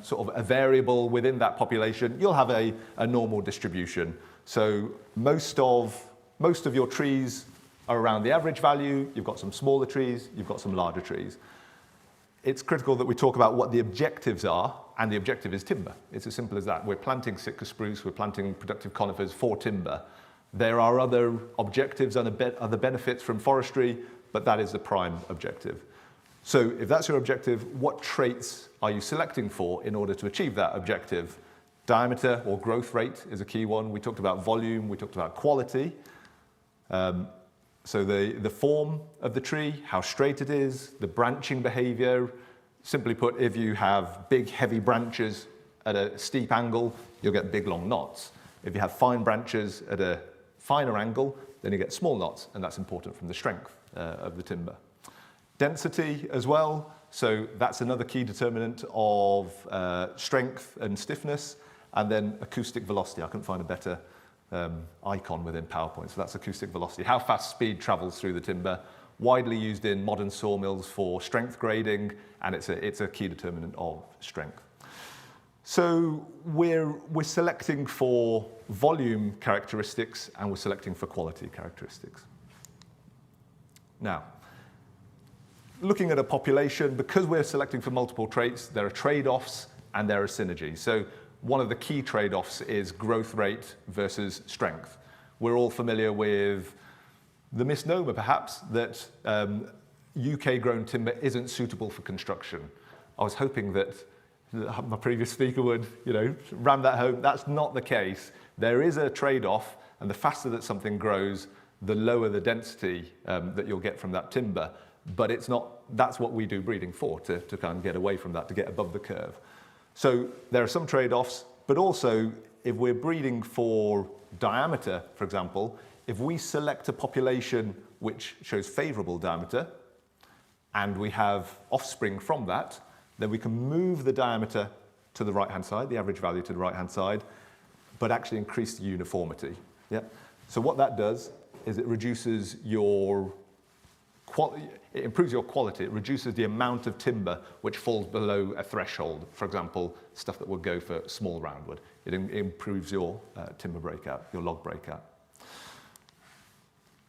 sort of a variable within that population, you'll have a normal distribution. So most of your trees are around the average value. You've got some smaller trees, you've got some larger trees. It's critical that we talk about what the objectives are, and the objective is timber. It's as simple as that. We're planting Sitka spruce, we're planting productive conifers for timber. There are other objectives and other benefits from forestry, but that is the prime objective. So if that's your objective, what traits are you selecting for in order to achieve that objective? Diameter or growth rate is a key one. We talked about volume, we talked about quality. So the form of the tree, how straight it is, the branching behavior. Simply put, if you have big, heavy branches at a steep angle, you'll get big, long knots. If you have fine branches at a finer angle, then you get small knots, and that's important from the strength of the timber. Density as well, so that's another key determinant of strength and stiffness, and then acoustic velocity. I couldn't find a better icon within PowerPoint, so that's acoustic velocity. How fast speed travels through the timber, widely used in modern sawmills for strength grading, and it's a key determinant of strength. So we're selecting for volume characteristics and we're selecting for quality characteristics. Now, looking at a population, because we're selecting for multiple traits, there are trade-offs and there are synergies. So one of the key trade-offs is growth rate versus strength. We're all familiar with the misnomer, perhaps, that UK-grown timber isn't suitable for construction. I was hoping that my previous speaker would, ram that home. That's not the case. There is a trade-off, and the faster that something grows, the lower the density that you'll get from that timber. But it's not. That's what we do breeding for, to kind of get away from that, to get above the curve. So there are some trade-offs, but also if we're breeding for diameter, for example, if we select a population which shows favorable diameter, and we have offspring from that, then we can move the diameter to the right-hand side, the average value to the right-hand side, but actually increase the uniformity. Yeah? So what that does is it reduces your quality, it improves your quality, it reduces the amount of timber which falls below a threshold. For example, stuff that would go for small roundwood. It improves your timber breakout, your log breakout.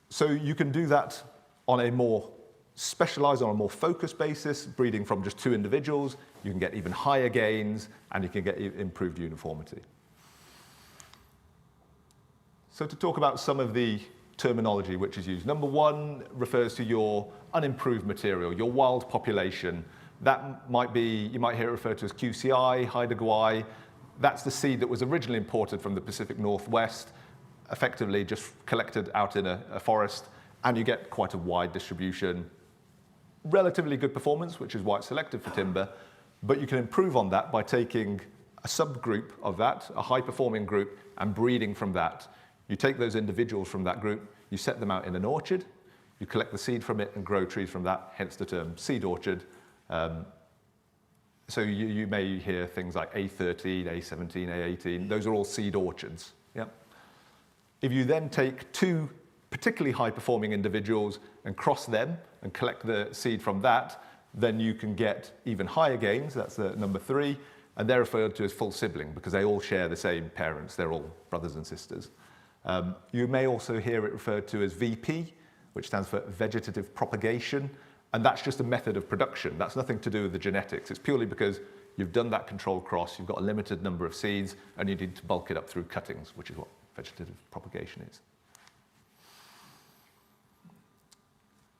So you can do that on a more specialized, on a more focused basis, breeding from just 2 individuals. You can get even higher gains, and you can get improved uniformity. So to talk about some of the terminology which is used. Number 1 refers to your unimproved material, your wild population. That might be, you might hear it referred to as QCI, Haida Gwaii. That's the seed that was originally imported from the Pacific Northwest, effectively just collected out in a forest, and you get quite a wide distribution. Relatively good performance, which is why it's selected for timber, but you can improve on that by taking a subgroup of that, a high-performing group, and breeding from that. You take those individuals from that group, you set them out in an orchard, you collect the seed from it and grow trees from that, hence the term seed orchard. So you may hear things like A13, A17, A18, those are all seed orchards. Yeah? If you then take 2 particularly high-performing individuals and cross them and collect the seed from that, then you can get even higher gains. That's the number 3, and they're referred to as full sibling because they all share the same parents. They're all brothers and sisters. You may also hear it referred to as VP, which stands for vegetative propagation, and that's just a method of production. That's nothing to do with the genetics. It's purely because you've done that controlled cross, you've got a limited number of seeds, and you need to bulk it up through cuttings, which is what vegetative propagation is.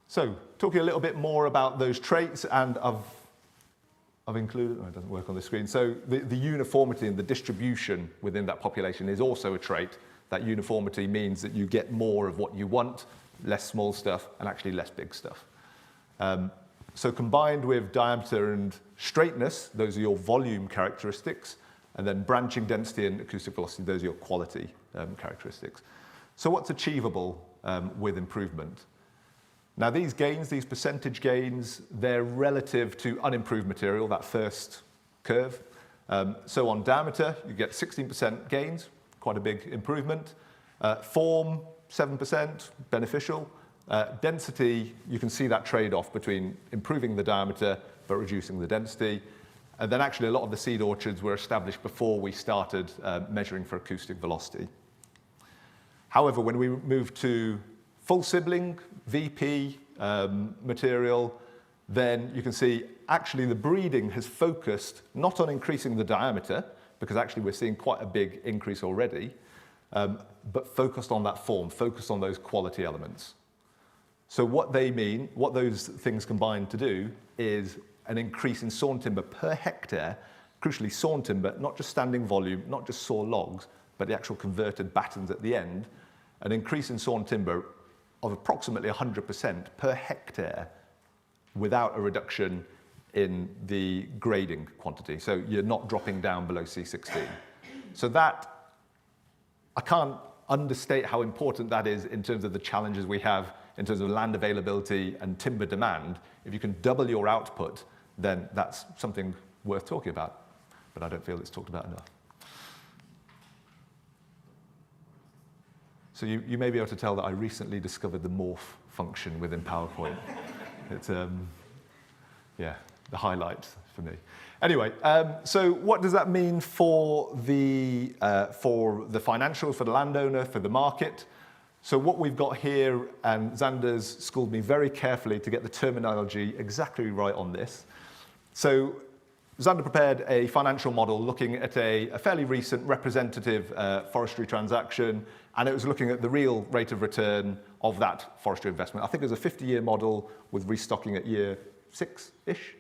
So, talking a little bit more about those traits, and I've included, it doesn't work on the screen, so the uniformity and the distribution within that population is also a trait. That uniformity means that you get more of what you want, less small stuff, and actually less big stuff. So combined with diameter and straightness, those are your volume characteristics, and then branching density and acoustic velocity, those are your quality characteristics. So what's achievable with improvement? Now these gains, these percentage gains, they're relative to unimproved material, that first curve. So on diameter, you get 16% gains, quite a big improvement. Form, 7%, beneficial. Density, you can see that trade-off between improving the diameter but reducing the density. And then actually a lot of the seed orchards were established before we started measuring for acoustic velocity. However, when we moved to full sibling, VP material, then you can see actually the breeding has focused not on increasing the diameter, because actually we're seeing quite a big increase already, but focused on that form, focused on those quality elements. So what they mean, what those things combine to do is an increase in sawn timber per hectare, crucially sawn timber, not just standing volume, not just saw logs, but the actual converted battens at the end, an increase in sawn timber of approximately 100% per hectare without a reduction in the grading quantity. So you're not dropping down below C16. So that, I can't understate how important that is in terms of the challenges we have in terms of land availability and timber demand. If you can double your output, then that's something worth talking about. But I don't feel it's talked about enough. So you may be able to tell that I recently discovered the morph function within PowerPoint. It's, yeah, the highlight for me. Anyway, so what does that mean for the financials, for the landowner, for the market? So what we've got here, and Xander's schooled me very carefully to get the terminology exactly right on this. So Xander prepared a financial model looking at a fairly recent representative forestry transaction, and it was looking at the real rate of return of that forestry investment. I think it was a 50-year model with restocking at year 6-ish.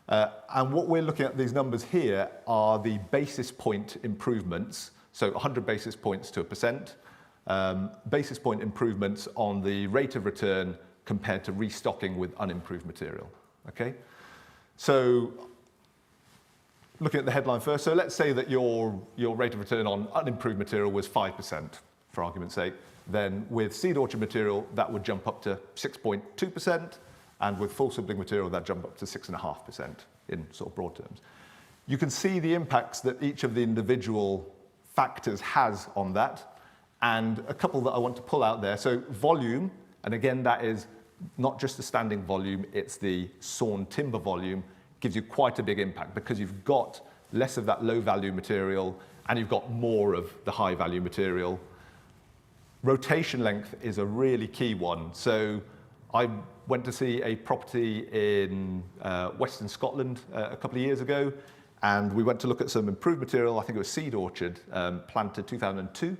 And what we're looking at, these numbers here, are the basis point improvements, so 100 basis points to 1%, basis point improvements on the rate of return compared to restocking with unimproved material, okay? So looking at the headline first, so let's say that your rate of return on unimproved material was 5%, for argument's sake. Then with seed orchard material, that would jump up to 6.2%, and with full sibling material, that jump up to 6.5% in sort of broad terms. You can see the impacts that each of the individual factors has on that, and a couple that I want to pull out there. So volume, and again, that is not just the standing volume, it's the sawn timber volume, gives you quite a big impact because you've got less of that low value material and you've got more of the high value material. Rotation length is a really key one. So I went to see a property in Western Scotland a couple of years ago, and we went to look at some improved material. I think it was seed orchard, planted 2002.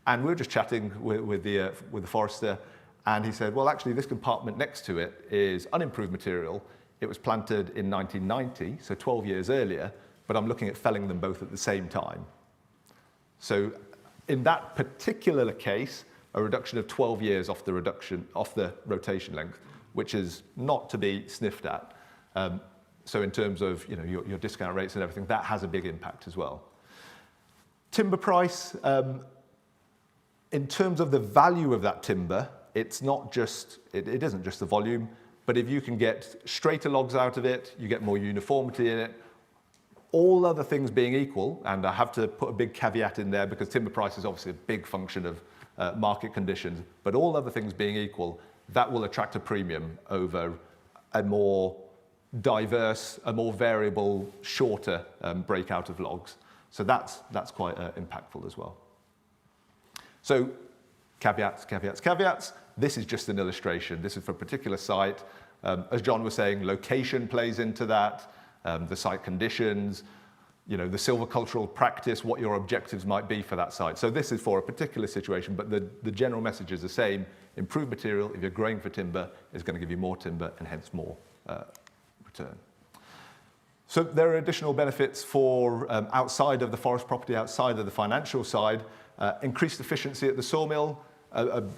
And we were just chatting with the forester, and he said, well, actually, this compartment next to it is unimproved material. It was planted in 1990, so 12 years earlier, but I'm looking at felling them both at the same time. So in that particular case, a reduction of 12 years off the rotation length, which is not to be sniffed at. So in terms of your discount rates and everything, that has a big impact as well. Timber price, in terms of the value of that timber, it's not just, it isn't just the volume, but if you can get straighter logs out of it, you get more uniformity in it, all other things being equal, and I have to put a big caveat in there because timber price is obviously a big function of market conditions, but all other things being equal, that will attract a premium over a more diverse, a more variable, shorter breakout of logs. So that's quite impactful as well. So caveats, caveats, caveats. This is just an illustration. This is for a particular site. As John was saying, location plays into that, the site conditions, the silvicultural practice, what your objectives might be for that site. So this is for a particular situation, but the general message is the same. Improved material, if you're growing for timber, is going to give you more timber and hence more return. So there are additional benefits for outside of the forest property, outside of the financial side. Increased efficiency at the sawmill,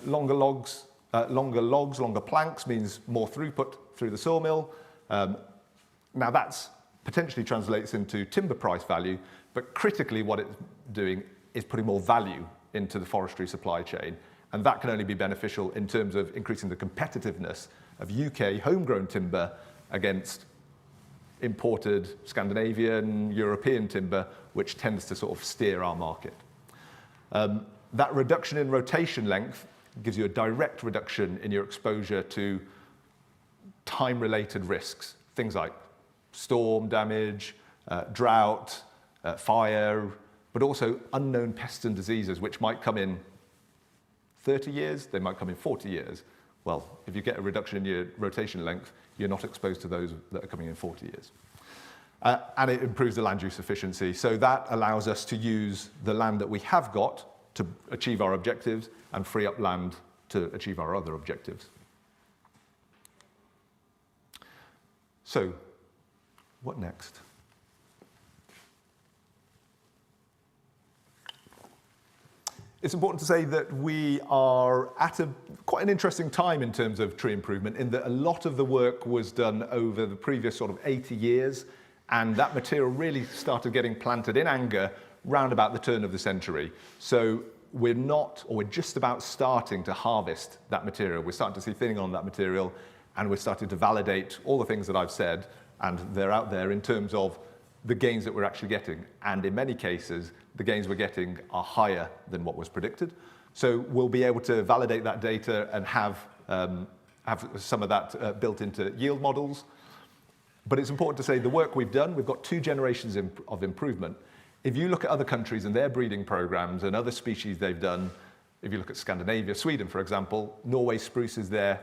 longer logs, longer planks means more throughput through the sawmill. Now that's potentially translates into timber price value, but critically what it's doing is putting more value into the forestry supply chain. And that can only be beneficial in terms of increasing the competitiveness of UK homegrown timber against imported Scandinavian, European timber, which tends to sort of steer our market. That reduction in rotation length gives you a direct reduction in your exposure to time-related risks, things like storm damage, drought, fire, but also unknown pests and diseases, which might come in 30 years, they might come in 40 years. Well, if you get a reduction in your rotation length, you're not exposed to those that are coming in 40 years. And it improves the land use efficiency. So that allows us to use the land that we have got to achieve our objectives and free up land to achieve our other objectives. So, what next? It's important to say that we are at quite an interesting time in terms of tree improvement, in that a lot of the work was done over the previous sort of 80 years, and that material really started getting planted in anger round about the turn of the century. So we're just about starting to harvest that material. We're starting to see thinning on that material, and we're starting to validate all the things that I've said, and they're out there in terms of the gains that we're actually getting. And in many cases, the gains we're getting are higher than what was predicted. So we'll be able to validate that data and have some of that built into yield models. But it's important to say the work we've done, we've got 2 generations of improvement. If you look at other countries and their breeding programs and other species they've done, if you look at Scandinavia, Sweden, for example, Norway spruce is their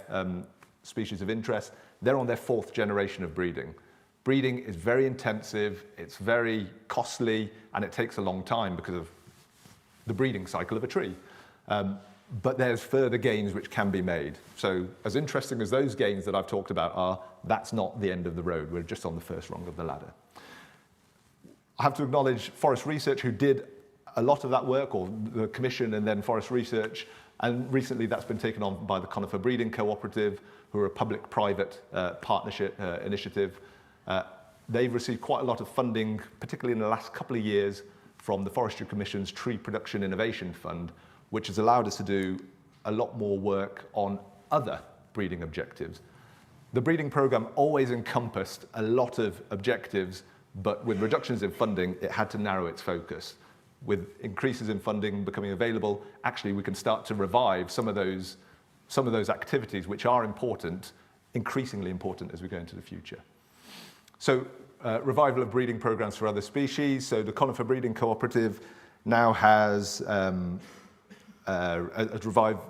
species of interest. They're on their 4th generation of breeding. Breeding is very intensive, it's very costly, and it takes a long time because of the breeding cycle of a tree. But there's further gains which can be made. So as interesting as those gains that I've talked about are, that's not the end of the road. We're just on the first rung of the ladder. I have to acknowledge Forest Research, who did a lot of that work, or the Commission and then Forest Research, and recently that's been taken on by the Conifer Breeding Cooperative, who are a public-private partnership initiative. They've received quite a lot of funding, particularly in the last couple of years, from the Forestry Commission's Tree Production Innovation Fund, which has allowed us to do a lot more work on other breeding objectives. The breeding program always encompassed a lot of objectives, but with reductions in funding, it had to narrow its focus. With increases in funding becoming available, actually we can start to revive some of those activities which are important, increasingly important as we go into the future. So revival of breeding programs for other species. So the Conifer Breeding Cooperative now has a revived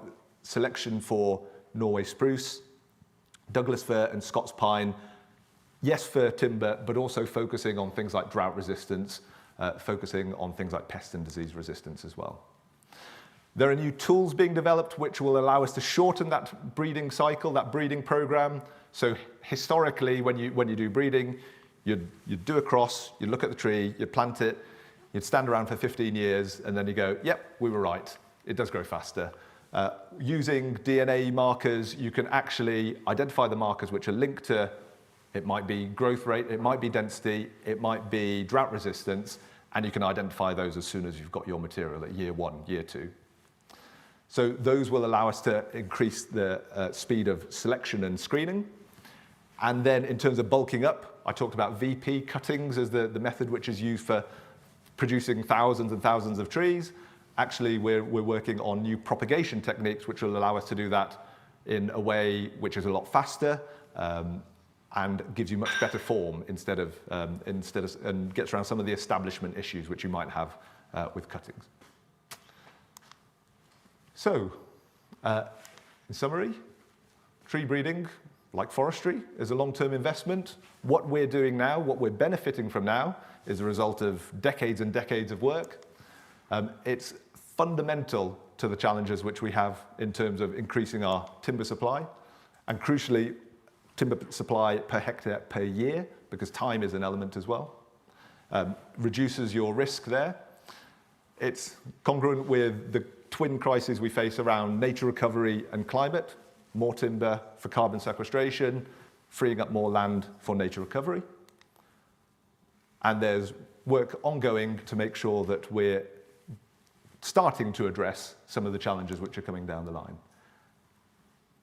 selection for Norway spruce, Douglas fir and Scots pine. Yes, fir timber, but also focusing on things like drought resistance, focusing on things like pest and disease resistance as well. There are new tools being developed which will allow us to shorten that breeding cycle, that breeding program. So historically, when you do breeding, you'd do a cross, you'd look at the tree, you'd plant it, you'd stand around for 15 years, and then you go, yep, we were right. It does grow faster. Using DNA markers, you can actually identify the markers which are linked to, it might be growth rate, it might be density, it might be drought resistance, and you can identify those as soon as you've got your material at year 1, year 2. So those will allow us to increase the speed of selection and screening. And then in terms of bulking up, I talked about VP cuttings as the method which is used for producing thousands and thousands of trees. Actually, we're working on new propagation techniques which will allow us to do that in a way which is a lot faster and gives you much better form instead of and gets around some of the establishment issues which you might have with cuttings. So, in summary, tree breeding, like forestry, is a long-term investment. What we're doing now, what we're benefiting from now, is a result of decades and decades of work. It's fundamental to the challenges which we have in terms of increasing our timber supply, and crucially, timber supply per hectare per year, because time is an element as well. Reduces your risk there. It's congruent with the twin crises we face around nature recovery and climate, more timber for carbon sequestration, freeing up more land for nature recovery. And there's work ongoing to make sure that we're starting to address some of the challenges which are coming down the line.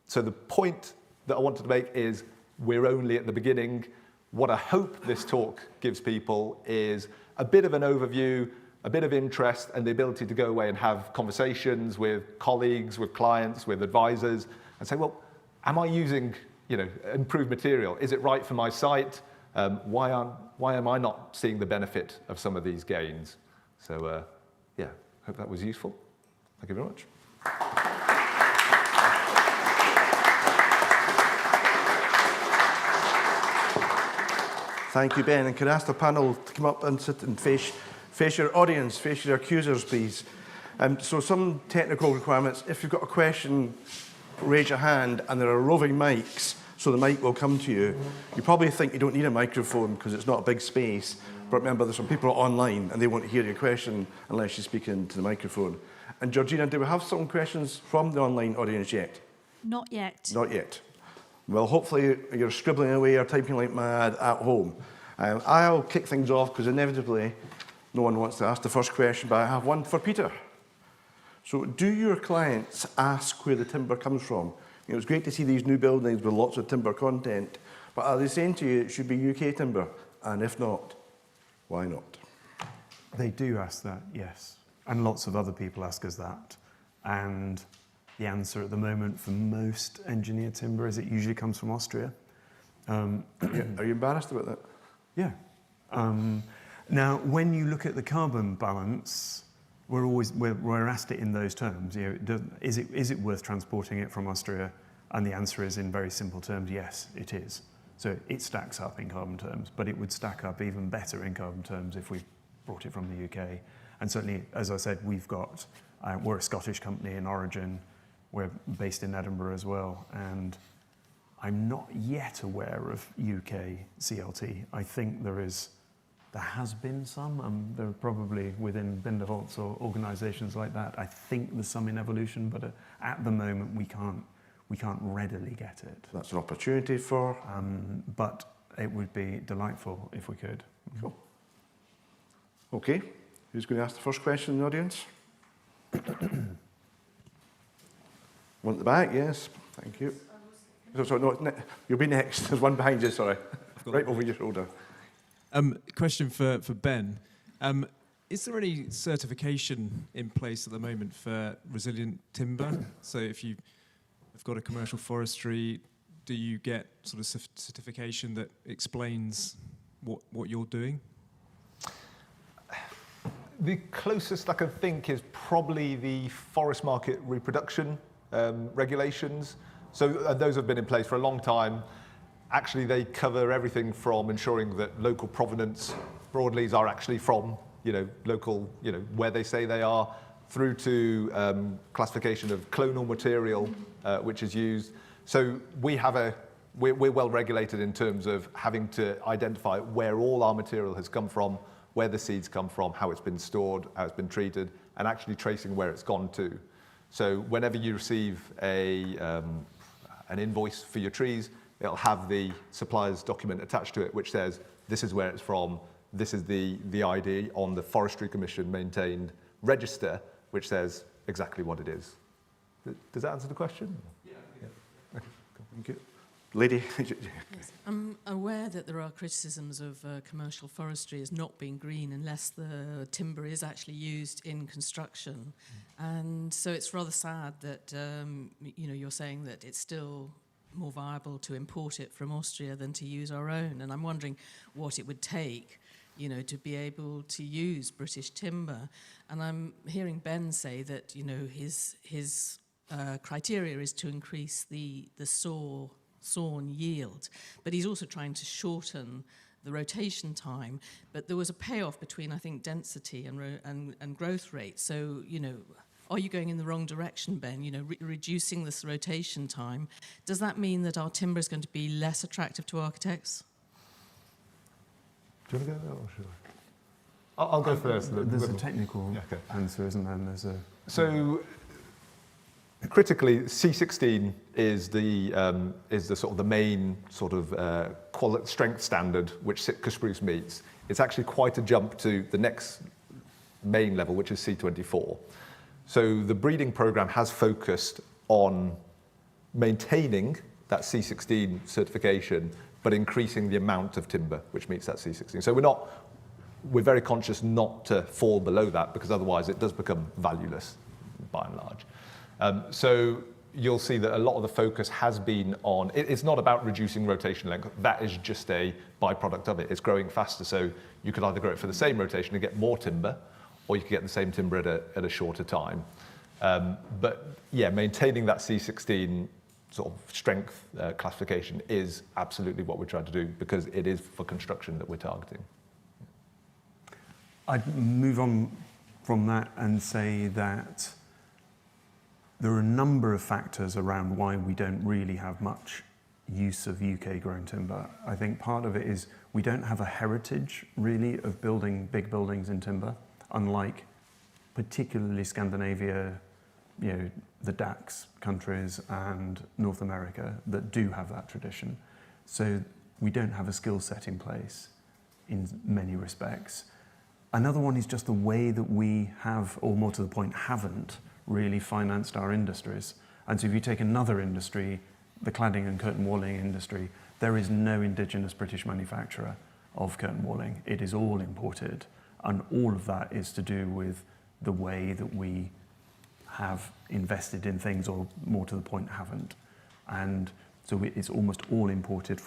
So the point that I wanted to make is we're only at the beginning. What I hope this talk gives people is a bit of an overview, a bit of interest, and the ability to go away and have conversations with colleagues, with clients, with advisors, and say, well, am I using, improved material? Is it right for my site? Why am I not seeing the benefit of some of these gains? So, yeah, hope that was useful. Thank you very much. Thank you, Ben. And could I ask the panel to come up and sit and face your audience, face your accusers, please. So some technical requirements. If you've got a question, raise your hand, and there are roving mics, so the mic will come to you. You probably think you don't need a microphone because it's not a big space, but remember there's some people online and they won't hear your question unless you speak into the microphone. And Georgina, do we have some questions from the online audience yet? Not yet. Not yet. Well, hopefully you're scribbling away or typing like mad at home. I'll kick things off because inevitably no one wants to ask the first question, but I have one for Peter. So do your clients ask where the timber comes from? It's great to see these new buildings with lots of timber content, but are they saying to you it should be UK timber? And if not, why not? They do ask that, yes. And lots of other people ask us that. And the answer at the moment for most engineered timber is it usually comes from Austria. Are you embarrassed about that? Yeah. Now, when you look at the carbon balance, we're asked it in those terms. Is it worth transporting it from Austria? And the answer is, in very simple terms, yes, it is. So it stacks up in carbon terms, but it would stack up even better in carbon terms if we brought it from the UK. And certainly, as I said, we're a Scottish company in origin. We're based in Edinburgh as well, and I'm not yet aware of UK CLT. I think there has been some. There are probably within Binderholz or organisations like that. I think there's some in evolution, but at the moment we can't readily get it. That's an opportunity for. But it would be delightful if we could. Cool. Okay, who's going to ask the first question in the audience? One at the back, yes. Thank you. Sorry, no, you'll be next. There's one behind you, sorry. Right over your shoulder. Question for Ben. Is there any certification in place at the moment for resilient timber? So if you've got a commercial forestry, do you get sort of certification that explains what you're doing? The closest I can think is probably the forest market reproduction regulations. So those have been in place for a long time. Actually, they cover everything from ensuring that local provenance broadleaves are actually from, local, where they say they are, through to classification of clonal material, which is used. So we're well regulated in terms of having to identify where all our material has come from, where the seeds come from, how it's been stored, how it's been treated, and actually tracing where it's gone to. So whenever you receive an invoice for your trees, it'll have the supplier's document attached to it, which says, this is where it's from, this is the ID on the Forestry Commission maintained register, which says exactly what it is. Does that answer the question? Yeah. Okay, cool. Thank you. Lady. Yes. I'm aware that there are criticisms of commercial forestry as not being green unless the timber is actually used in construction. And so it's rather sad that you're saying that it's still more viable to import it from Austria than to use our own. And I'm wondering what it would take, to be able to use British timber. And I'm hearing Ben say that, his criteria is to increase the sawn yield, but he's also trying to shorten the rotation time. But there was a payoff between, I think, density and growth rate. So, are you going in the wrong direction, Ben? Reducing this rotation time. Does that mean that our timber is going to be less attractive to architects? Do you want to go? Oh, sure. I'll go first. There's a technical answer, isn't there? And there's a... So, critically, C16 is the sort of the main sort of quality strength standard which Sitka spruce meets. It's actually quite a jump to the next main level, which is C24. So the breeding program has focused on maintaining that C16 certification, but increasing the amount of timber which meets that C16. So we're very conscious not to fall below that, because otherwise it does become valueless by and large. So you'll see that a lot of the focus has been on, it's not about reducing rotation length, that is just a byproduct of it. It's growing faster, so you could either grow it for the same rotation and get more timber, or you could get the same timber at a shorter time. But yeah, maintaining that C16 sort of strength classification is absolutely what we're trying to do, because it is for construction that we're targeting. I'd move on from that and say that there are a number of factors around why we don't really have much use of UK grown timber. I think part of it is we don't have a heritage really of building big buildings in timber, unlike particularly Scandinavia, the DAX countries and North America that do have that tradition. So we don't have a skill set in place in many respects. Another one is just the way that we have, or more to the point, haven't really financed our industries. And so if you take another industry, the cladding and curtain walling industry, there is no indigenous British manufacturer of curtain walling. It is all imported. And all of that is to do with the way that we have invested in things, or more to the point, haven't. And so it's almost all imported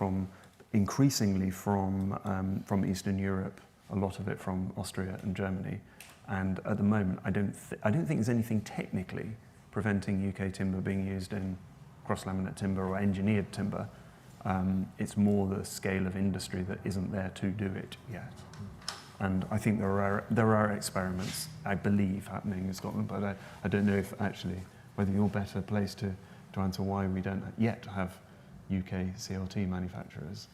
increasingly from Eastern Europe, a lot of it from Austria and Germany. And at the moment, I don't think there's anything technically preventing UK timber being used in cross-laminate timber or engineered timber. It's more the scale of industry that isn't there to do it yet. And I think there are experiments, I believe, happening in Scotland, but I don't know if actually whether you're better placed to answer why we don't yet have UK CLT manufacturers.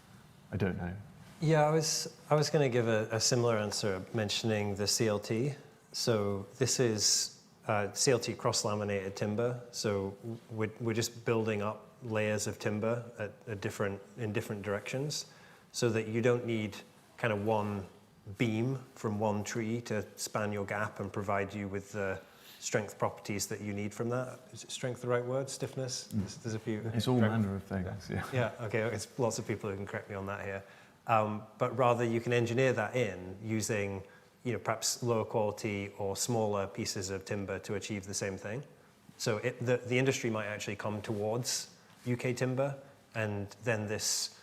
I don't know. Yeah, I was going to give a similar answer, mentioning the CLT. So this is CLT cross-laminated timber. So we're just building up layers of timber in different directions, so that you don't need kind of one beam from one tree to span your gap and provide you with the strength properties that you need from that. Is strength the right word? Stiffness? There's a few. It's all manner of things, yeah. Yeah, okay, it's lots of people who can correct me on that here. But rather you can engineer that in using, perhaps lower quality or smaller pieces of timber to achieve the same thing. So the industry might actually come towards UK timber, and then this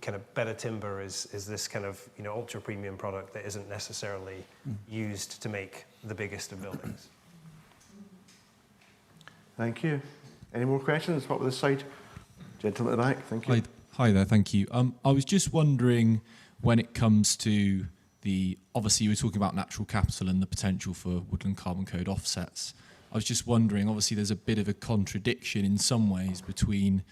kind of better timber is this kind of ultra premium product that isn't necessarily used to make the biggest of buildings. Thank you. Any more questions? What with this side? Gentleman at the back, thank you. Hi there, thank you. I was just wondering, when it comes to obviously you were talking about natural capital and the potential for woodland carbon code offsets. I was just wondering, obviously there's a bit of a contradiction in some ways between,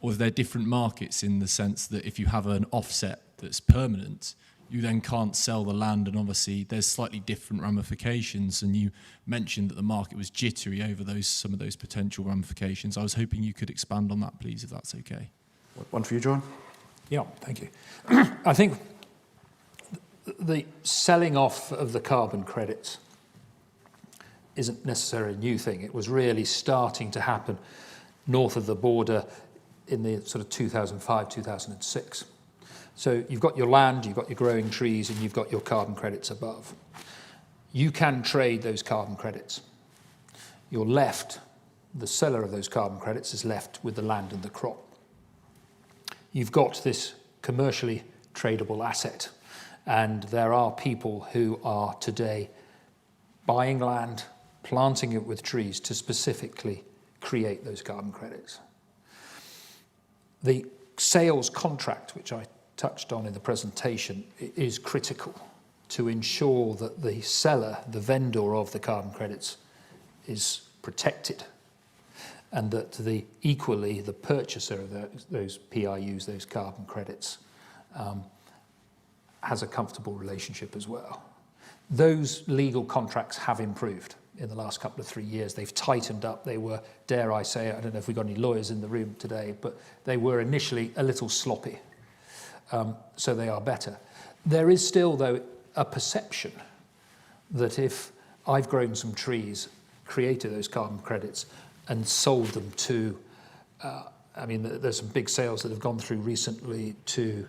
or they're different markets in the sense that if you have an offset that's permanent, you then can't sell the land, and obviously there's slightly different ramifications, and you mentioned that the market was jittery over some of those potential ramifications. I was hoping you could expand on that, please, if that's okay. One for you, John. Yeah, thank you. I think the selling off of the carbon credits isn't necessarily a new thing. It was really starting to happen north of the border in the sort of 2005, 2006. So you've got your land, you've got your growing trees, and you've got your carbon credits above. You can trade those carbon credits. You're left, the seller of those carbon credits is left with the land and the crop. You've got this commercially tradable asset, and there are people who are today buying land, planting it with trees to specifically create those carbon credits. The sales contract, which I touched on in the presentation, is critical to ensure that the seller, the vendor of the carbon credits, is protected, and that equally the purchaser of those PIUs, those carbon credits, has a comfortable relationship as well. Those legal contracts have improved in the last couple of 3 years. They've tightened up. They were, dare I say, I don't know if we've got any lawyers in the room today, but they were initially a little sloppy. So they are better. There is still, though, a perception that if I've grown some trees, created those carbon credits, and sold them to, there's some big sales that have gone through recently to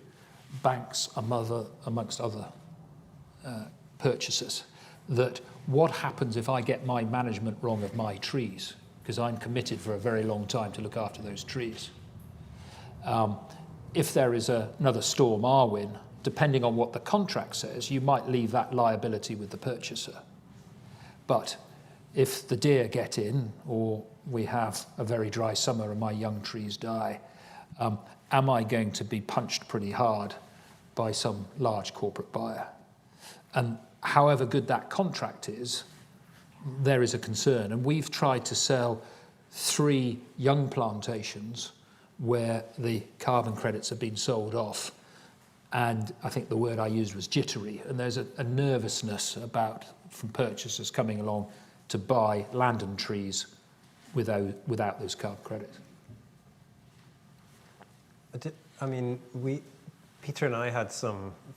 banks, amongst other purchasers, that what happens if I get my management wrong of my trees? Because I'm committed for a very long time to look after those trees. If there is another storm, Arwen, depending on what the contract says, you might leave that liability with the purchaser. But if the deer get in, or we have a very dry summer and my young trees die, am I going to be punched pretty hard by some large corporate buyer? And however good that contract is, there is a concern. And we've tried to sell 3 young plantations where the carbon credits have been sold off. And I think the word I used was jittery. And there's a nervousness from purchasers coming along to buy land and trees without those carbon credits. Peter and I had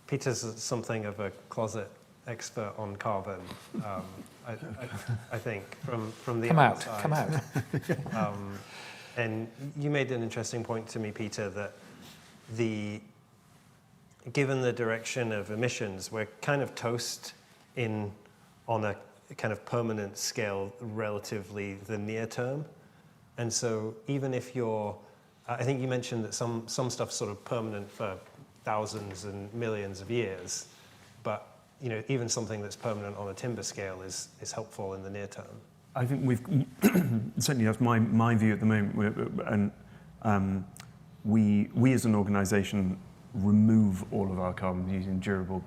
Peter's something of a closet expert on carbon, I think, from the outside. Come out. And you made an interesting point to me, Peter, that given the direction of emissions, we're kind of toast on a kind of permanent scale, relatively the near term. And so even if I think you mentioned that some stuff's sort of permanent for thousands and millions of years, but even something that's permanent on a timber scale is helpful in the near term. I think we've certainly, that's my view at the moment, and we as an organisation remove all of our carbon using durable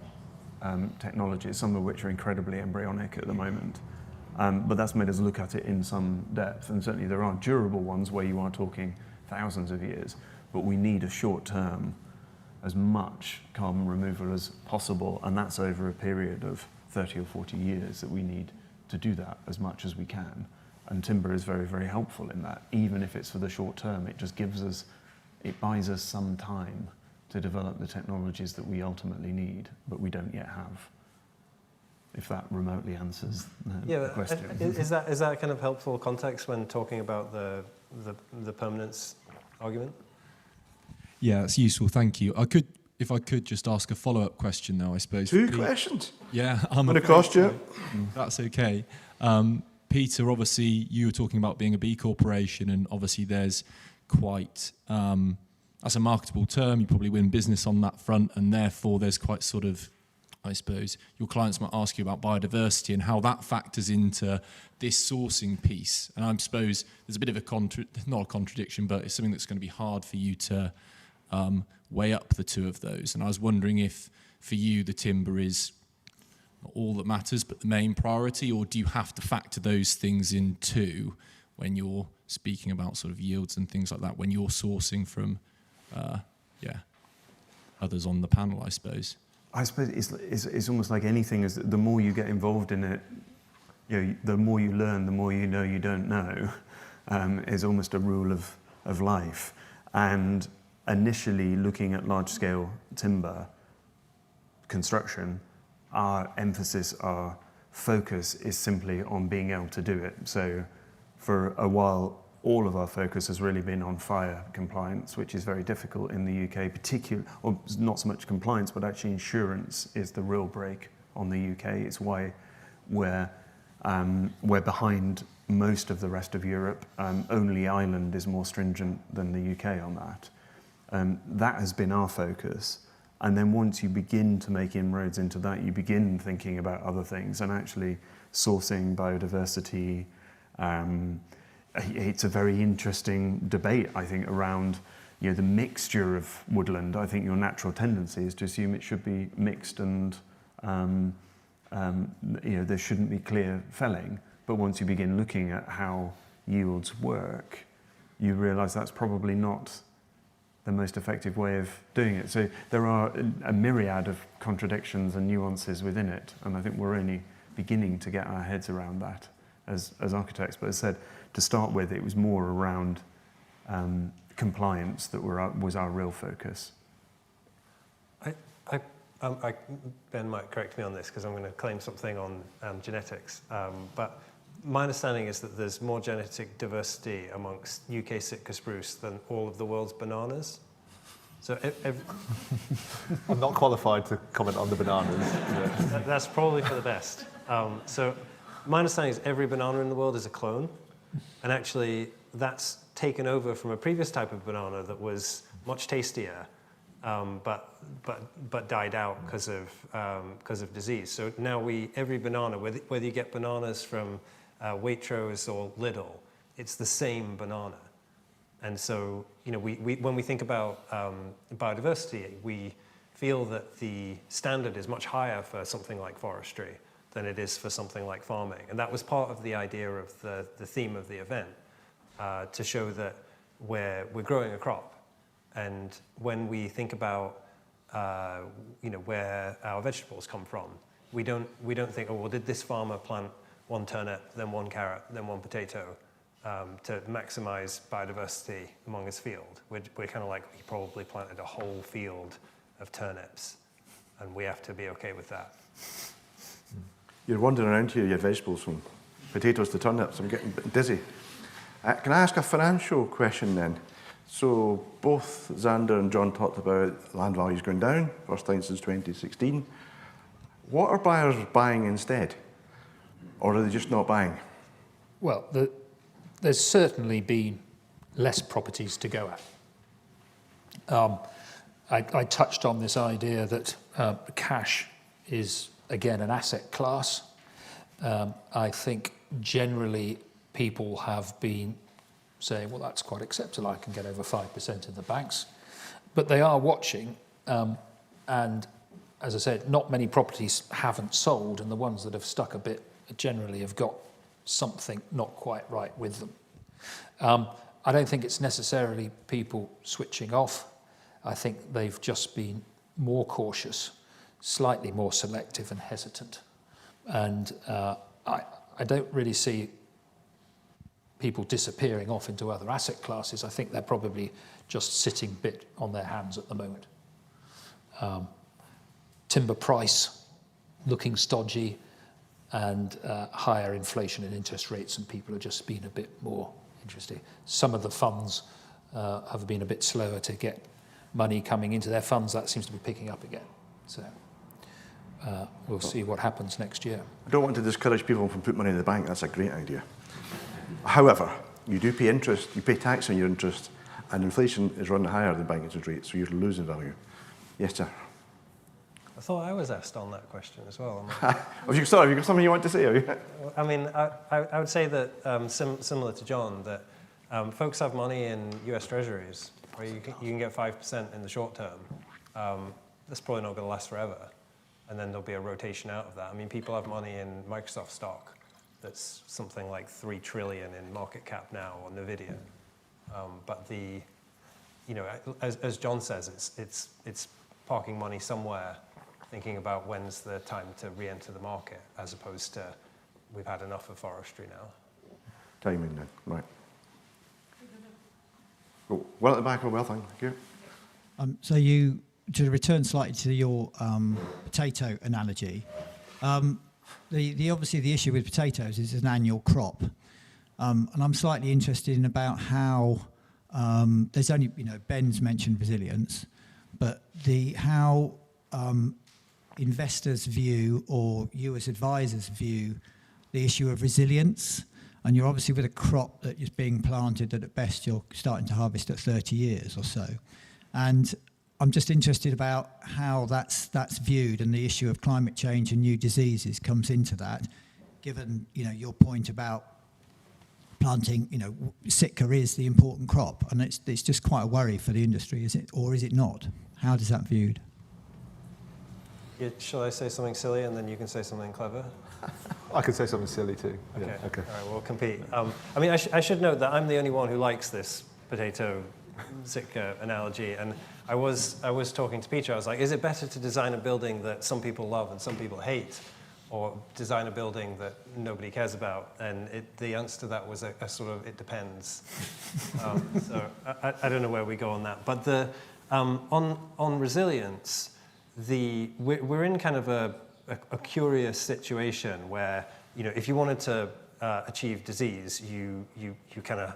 technologies, some of which are incredibly embryonic at the moment. But that's made us look at it in some depth, and certainly there are durable ones where you are talking thousands of years, but we need a short term, as much carbon removal as possible, and that's over a period of 30 or 40 years that we need to do that as much as we can. And timber is very, very helpful in that. Even if it's for the short term, it buys us some time to develop the technologies that we ultimately need, but we don't yet have. If that remotely answers the question. Is that kind of helpful context when talking about the permanence argument? Yeah, it's useful. Thank you. If I could just ask a follow-up question, though, I suppose. 2 questions. Yeah, I'm going to cost you. That's okay. Peter, obviously, you were talking about being a B corporation, and obviously, there's quite. That's a marketable term. You probably win business on that front, and therefore, there's quite sort of. I suppose your clients might ask you about biodiversity and how that factors into this sourcing piece. And I suppose there's a bit of not a contradiction, but it's something that's going to be hard for you to weigh up the two of those. And I was wondering if, for you, the timber is not all that matters, but the main priority, or do you have to factor those things in too when you're speaking about sort of yields and things like that, when you're sourcing from, others on the panel, I suppose? I suppose it's almost like anything, is the more you get involved in it, the more you learn, the more you know you don't know, is almost a rule of life. And initially looking at large-scale timber construction, our emphasis, our focus is simply on being able to do it. So for a while, all of our focus has really been on fire compliance, which is very difficult in the UK, particularly, or not so much compliance, but actually insurance is the real break on the UK. It's why we're behind most of the rest of Europe. Only Ireland is more stringent than the UK on that. That has been our focus. And then once you begin to make inroads into that, you begin thinking about other things, and actually sourcing biodiversity. It's a very interesting debate, I think, around the mixture of woodland. I think your natural tendency is to assume it should be mixed, and there shouldn't be clear felling. But once you begin looking at how yields work, you realise that's probably not the most effective way of doing it. So there are a myriad of contradictions and nuances within it, and I think we're only beginning to get our heads around that as architects. But as I said, to start with, it was more around compliance that was our real focus. I Ben might correct me on this because I'm going to claim something on genetics. But my understanding is that there's more genetic diversity amongst UK Sitka spruce than all of the world's bananas. So I'm not qualified to comment on the bananas. that's probably for the best. So my understanding is every banana in the world is a clone. And actually, that's taken over from a previous type of banana that was much tastier, but died out because of disease. So now every banana, whether you get bananas from Waitrose or Lidl, it's the same banana. And so, when we think about biodiversity, we feel that the standard is much higher for something like forestry than it is for something like farming. And that was part of the idea of the theme of the event, to show that we're growing a crop. And when we think about where our vegetables come from, we don't think, oh, well, did this farmer plant one turnip, then one carrot, then one potato, to maximize biodiversity among his field. We're kind of like, he probably planted a whole field of turnips, and we have to be okay with that. You're wandering around here, your vegetables, from potatoes to turnips. I'm getting a bit dizzy. Can I ask a financial question then? So both Xander and John talked about land values going down, first time since 2016. What are buyers buying instead? Or are they just not buying? Well, there's certainly been less properties to go at. I touched on this idea that cash is, again, an asset class. I think generally people have been saying, well, that's quite acceptable, I can get over 5% in the banks. But they are watching, and as I said, not many properties haven't sold, and the ones that have stuck a bit generally have got something not quite right with them. I don't think it's necessarily people switching off. I think they've just been more cautious, slightly more selective and hesitant. And I don't really see people disappearing off into other asset classes. I think they're probably just sitting a bit on their hands at the moment. Timber price looking stodgy, and higher inflation and interest rates, and people are just being a bit more interested. Some of the funds have been a bit slower to get money coming into their funds. That seems to be picking up again. So we'll see what happens next year. I don't want to discourage people from putting money in the bank. That's a great idea. However, you do pay interest, you pay tax on your interest, and inflation is running higher than bank interest rates, so you're losing value. Yes, sir. I thought I was asked on that question as well. Have you got something you want to say? Have you? I mean, I would say that similar to John, that folks have money in US Treasuries where you can get 5% in the short term. That's probably not going to last forever. And then there'll be a rotation out of that. I mean, people have money in Microsoft stock that's something like 3 trillion in market cap now, or Nvidia. But as John says, it's parking money somewhere, thinking about when's the time to re-enter the market, as opposed to we've had enough of forestry now. Timing then, right. Oh, well at the back, well, thank you. So to return slightly to your potato analogy, obviously the issue with potatoes is an annual crop, and I'm slightly interested in about how there's only, Ben's mentioned resilience, but how investors view, or you as advisors view, the issue of resilience. And you're obviously with a crop that is being planted that at best you're starting to harvest at 30 years or so. And I'm just interested about how that's viewed, and the issue of climate change and new diseases comes into that, given your point about planting, Sitka is the important crop, and it's just quite a worry for the industry, is it, or is it not? How does that viewed? Yeah, shall I say something silly and then you can say something clever? I could say something silly too. Okay. Yeah, okay. All right, we'll compete. I mean, I should note that I'm the only one who likes this potato Sitka analogy, and I was talking to Peter. I was like, is it better to design a building that some people love and some people hate, or design a building that nobody cares about? And the answer to that was a sort of, it depends. So I don't know where we go on that. But on resilience, we're in kind of a curious situation where, if you wanted to achieve disease, you kind of,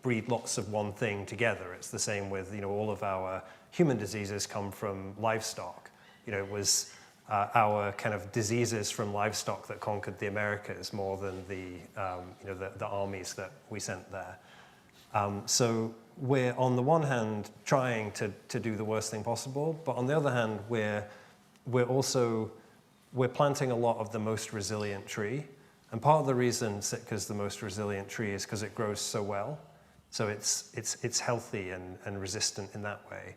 breed lots of one thing together. It's the same with, all of our human diseases come from livestock. It was our kind of diseases from livestock that conquered the Americas more than the armies that we sent there. So we're on the one hand trying to do the worst thing possible, but on the other hand we're planting a lot of the most resilient tree, and part of the reason Sitka's the most resilient tree is because it grows so well, so it's healthy and resistant in that way.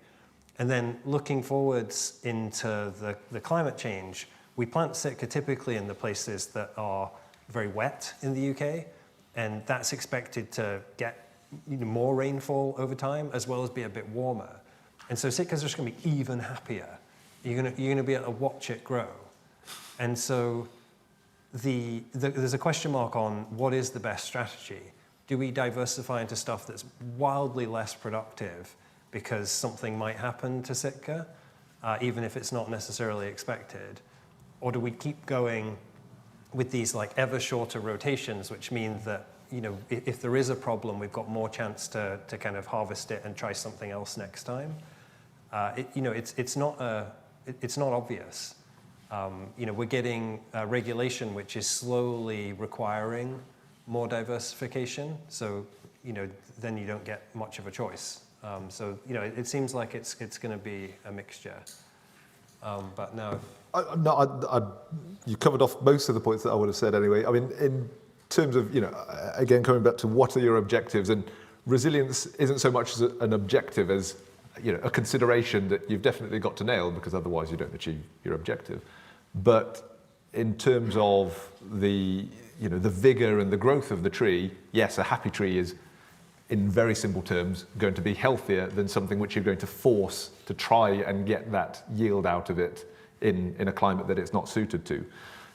And then looking forwards into the climate change, we plant Sitka typically in the places that are very wet in the UK, and that's expected to get more rainfall over time, as well as be a bit warmer. And so Sitka's just going to be even happier. You're going to be able to watch it grow. And so there's a question mark on what is the best strategy. Do we diversify into stuff that's wildly less productive because something might happen to Sitka, even if it's not necessarily expected? Or do we keep going with these like ever shorter rotations, which mean that if there is a problem, we've got more chance to kind of harvest it and try something else next time. It's not obvious. We're getting regulation which is slowly requiring more diversification. So then you don't get much of a choice. It seems like it's going to be a mixture. But no. You covered off most of the points that I would have said anyway. I mean, in terms of, again, coming back to what are your objectives, and resilience isn't so much as an objective as, a consideration that you've definitely got to nail, because otherwise you don't achieve your objective. But in terms of the vigor and the growth of the tree, yes, a happy tree is, in very simple terms, going to be healthier than something which you're going to force to try and get that yield out of it in a climate that it's not suited to.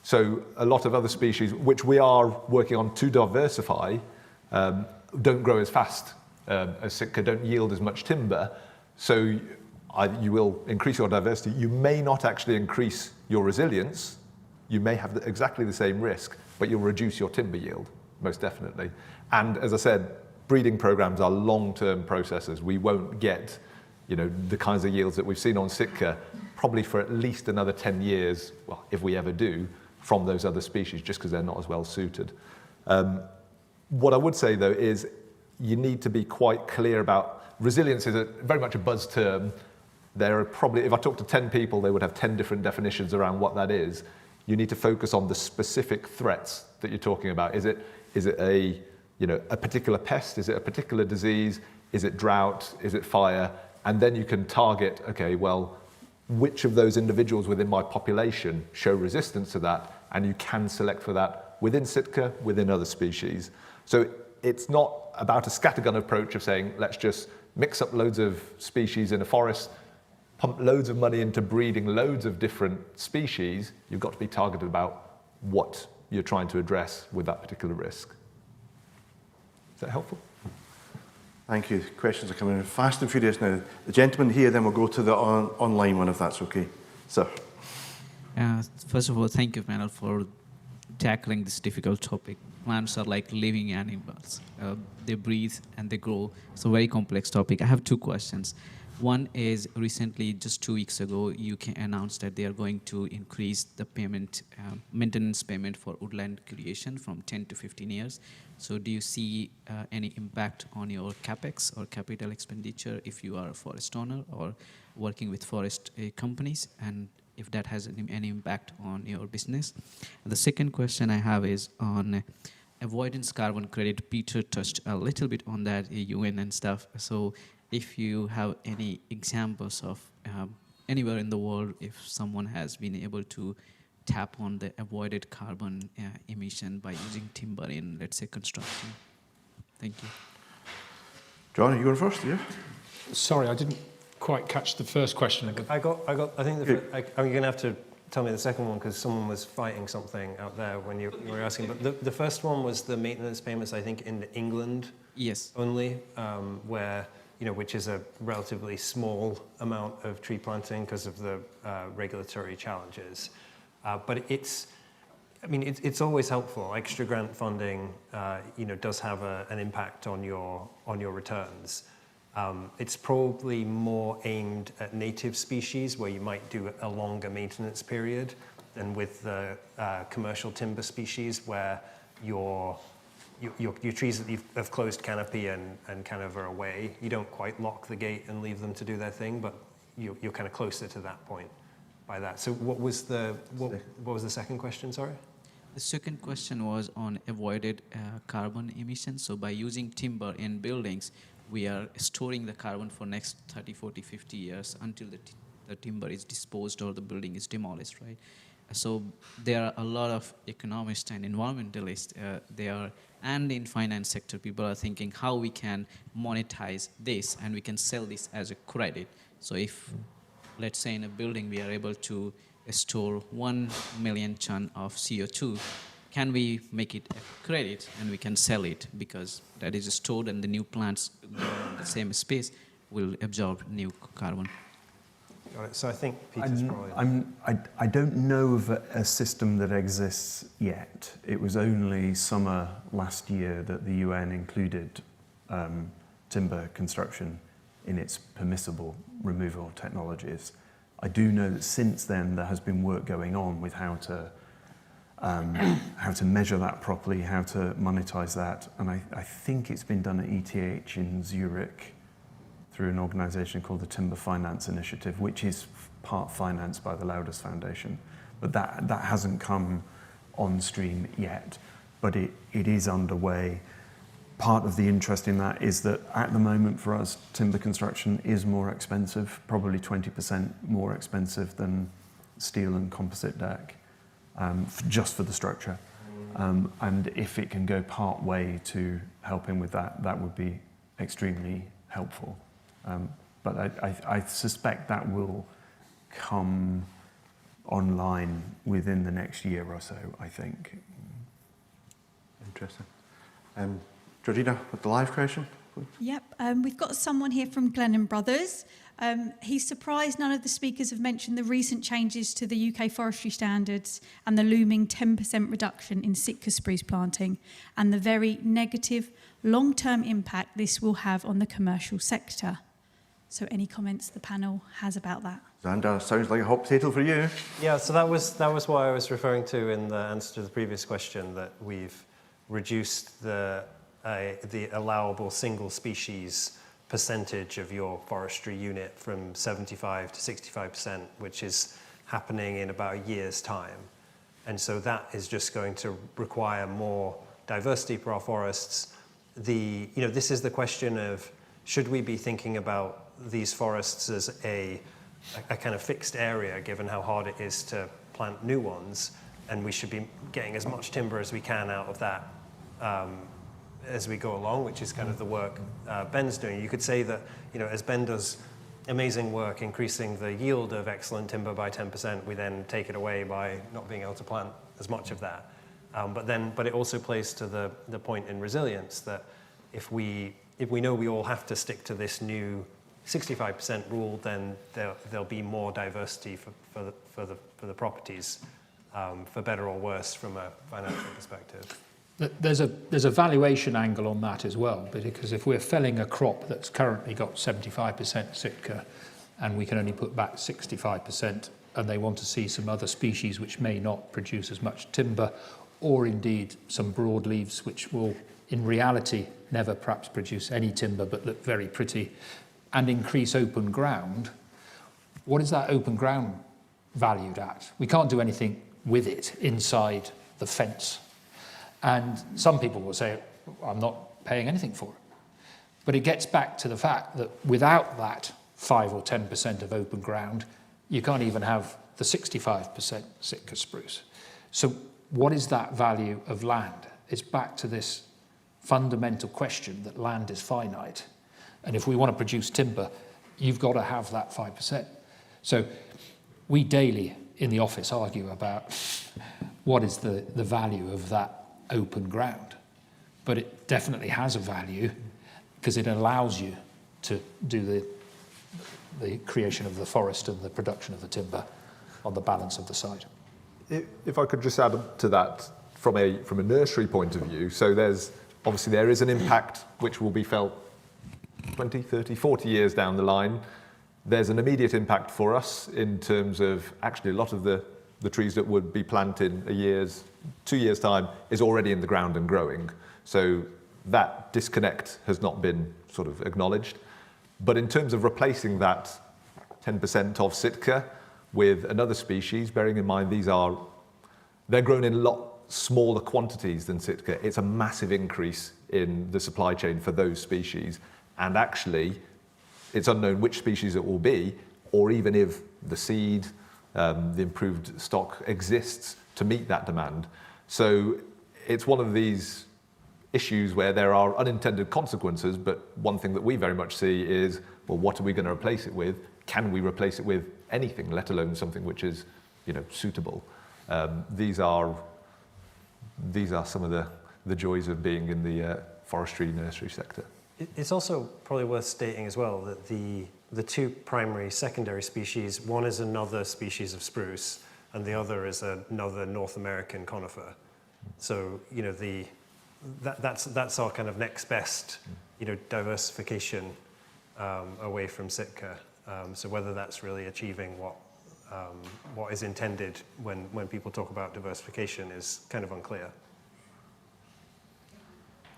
So a lot of other species, which we are working on to diversify, don't grow as fast as Sitka, don't yield as much timber. So you will increase your diversity. You may not actually increase your resilience. You may have exactly the same risk, but you'll reduce your timber yield, most definitely. And as I said, breeding programs are long-term processes. We won't get the kinds of yields that we've seen on Sitka probably for at least another 10 years, well, if we ever do, from those other species, just because they're not as well suited. What I would say, though, is you need to be quite clear about resilience is very much a buzz term. There are probably, if I talk to 10 people, they would have 10 different definitions around what that is. You need to focus on the specific threats that you're talking about. Is it a particular pest? Is it a particular disease? Is it drought? Is it fire? And then you can target, okay, well, which of those individuals within my population show resistance to that, and you can select for that within Sitka, within other species. So it's not about a scattergun approach of saying, let's just mix up loads of species in a forest, pump loads of money into breeding loads of different species. You've got to be targeted about what you're trying to address with that particular risk. Is that helpful? Thank you. Questions are coming in fast and furious now. The gentleman here, then we'll go to the online one, if that's okay. Sir. First of all, thank you, panel, for tackling this difficult topic. Plants are like living animals. They breathe and they grow. It's a very complex topic. I have two questions. One is, recently, just 2 weeks ago, UK announced that they are going to increase the payment, maintenance payment for woodland creation from 10 to 15 years. So do you see any impact on your capex or capital expenditure if you are a forest owner or working with forest companies, and if that has any impact on your business? And the second question I have is on avoidance carbon credit. Peter touched a little bit on that, UN and stuff. So if you have any examples of anywhere in the world, if someone has been able to tap on the avoided carbon emission by using timber in, let's say, construction. Thank you. John, are you going first? Yeah. Sorry, I didn't quite catch the first question. I think you're going to have to tell me the second one, because someone was fighting something out there when you were asking. But the first one was the maintenance payments, I think, in England. Yes. Only, where which is a relatively small amount of tree planting because of the regulatory challenges. But it's always helpful. Extra grant funding, does have an impact on your returns. It's probably more aimed at native species where you might do a longer maintenance period than with the commercial timber species where your trees that have closed canopy and kind of are away. You don't quite lock the gate and leave them to do their thing, but you're kind of closer to that point by that. So what was the second question, sorry? The second question was on avoided carbon emissions. So by using timber in buildings, we are storing the carbon for next 30, 40, 50 years until the timber is disposed or the building is demolished, right? So there are a lot of economists and environmentalists and in finance sector, people are thinking how we can monetize this and we can sell this as a credit. So if, let's say in a building, we are able to store 1 million ton of CO2, can we make it a credit and we can sell it because that is stored and the new plants in the same space will absorb new carbon? Got it. So I think Peter's probably... I don't know of a system that exists yet. It was only summer last year that the UN included timber construction in its permissible removal technologies. I do know that since then there has been work going on with how to measure that properly, how to monetize that, and I think it's been done at ETH in Zurich through an organisation called the Timber Finance Initiative, which is part financed by the Louders Foundation. But that hasn't come on stream yet, but it is underway. Part of the interest in that is that at the moment for us, timber construction is more expensive, probably 20% more expensive than steel and composite deck, just for the structure. And if it can go part way to helping with that, that would be extremely helpful. But I suspect that will come online within the next year or so, I think. Interesting. Georgina, with the live question, please. Yep, we've got someone here from Glennon Brothers. He's surprised none of the speakers have mentioned the recent changes to the UK forestry standards and the looming 10% reduction in Sitka spruce planting and the very negative long-term impact this will have on the commercial sector. So any comments the panel has about that? Xander, sounds like a hot potato for you. Yeah, so that was what I was referring to in the answer to the previous question, that we've reduced the allowable single species percentage of your forestry unit from 75 to 65%, which is happening in about a year's time. And so that is just going to require more diversity for our forests. This is the question of, should we be thinking about these forests as a kind of fixed area, given how hard it is to plant new ones, and we should be getting as much timber as we can out of that as we go along, which is kind of the work Ben's doing. You could say that, as Ben does amazing work increasing the yield of excellent timber by 10%, we then take it away by not being able to plant as much of that. But it also plays to the point in resilience that if we know we all have to stick to this new 65% rule, then there'll be more diversity for the properties, for better or worse from a financial perspective. There's a valuation angle on that as well, because if we're felling a crop that's currently got 75% Sitka and we can only put back 65%, and they want to see some other species which may not produce as much timber, or indeed some broadleaves which will in reality never perhaps produce any timber but look very pretty, and increase open ground, what is that open ground valued at? We can't do anything with it inside the fence. And some people will say, I'm not paying anything for it. But it gets back to the fact that without that 5 or 10% of open ground, you can't even have the 65% Sitka spruce. So what is that value of land? It's back to this fundamental question that land is finite. And if we want to produce timber, you've got to have that 5%. So we daily in the office argue about what is the value of that open ground. But it definitely has a value because it allows you to do the creation of the forest and the production of the timber on the balance of the site. If I could just add to that from a nursery point of view, so there is an impact which will be felt 20, 30, 40 years down the line. There's an immediate impact for us in terms of actually a lot of the trees that would be planted in 2 years' time is already in the ground and growing. So that disconnect has not been sort of acknowledged. But in terms of replacing that 10% of Sitka with another species, bearing in mind they're grown in a lot smaller quantities than Sitka. It's a massive increase in the supply chain for those species. And actually, it's unknown which species it will be, or even if the seed, the improved stock exists to meet that demand. So it's one of these issues where there are unintended consequences, but one thing that we very much see is, well, what are we going to replace it with? Can we replace it with anything, let alone something which is, suitable? These are some of the joys of being in the forestry nursery sector. It's also probably worth stating as well that the two primary secondary species, one is another species of spruce and the other is another North American conifer. So, that's our kind of next best, diversification away from Sitka. So whether that's really achieving what is intended when people talk about diversification is kind of unclear.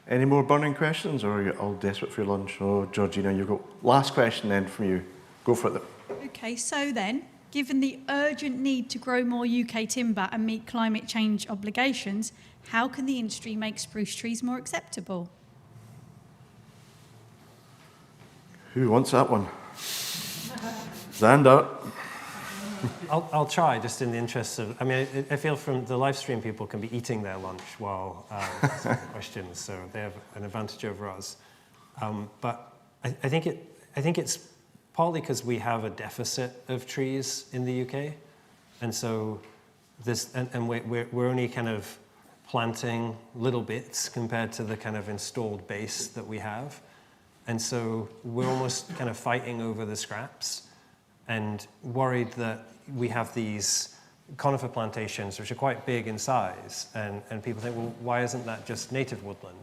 Any more burning questions, or are you all desperate for your lunch? Oh, Georgina, you've got last question then from you. Go for it. Okay, so then, given the urgent need to grow more UK timber and meet climate change obligations, how can the industry make spruce trees more acceptable? Who wants that one? Xander. I'll try, just in the interest of, I feel from the live stream people can be eating their lunch while asking questions, so they have an advantage over us. But I think it's partly because we have a deficit of trees in the UK, and so we're only kind of planting little bits compared to the kind of installed base that we have, and so we're almost kind of fighting over the scraps. And worried that we have these conifer plantations which are quite big in size, and people think, well, why isn't that just native woodland?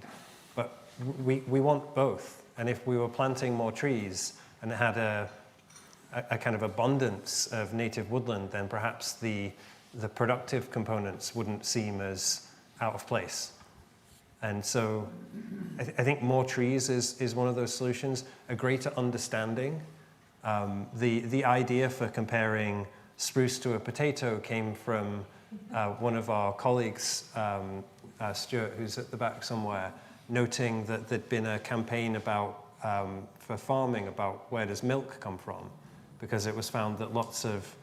But we want both, and if we were planting more trees and it had a kind of abundance of native woodland, then perhaps the productive components wouldn't seem as out of place. And so I think more trees is one of those solutions, a greater understanding. The idea for comparing spruce to a potato came from one of our colleagues, Stuart, who's at the back somewhere, noting that there'd been a campaign for farming about where does milk come from, because it was found that lots of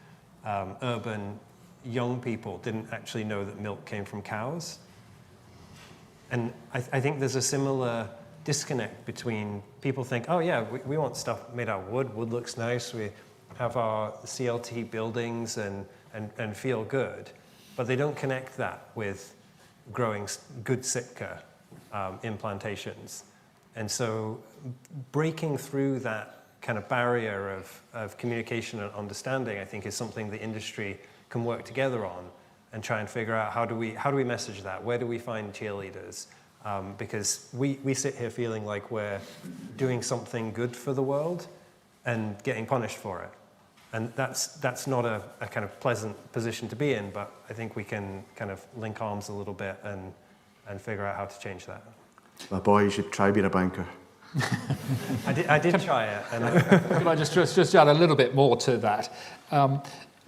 urban young people didn't actually know that milk came from cows. And I think there's a similar disconnect between people think, oh yeah, we want stuff made out of wood. Wood looks nice. We have our CLT buildings and feel good, but they don't connect that with growing good Sitka in plantations. And so breaking through that kind of barrier of communication and understanding, I think, is something the industry can work together on and try and figure out how do we message that? Where do we find cheerleaders? Because we sit here feeling like we're doing something good for the world and getting punished for it. And that's not a kind of pleasant position to be in, but I think we can kind of link arms a little bit and figure out how to change that. My boy, you should try being a banker. I did try it. And Could I just add a little bit more to that?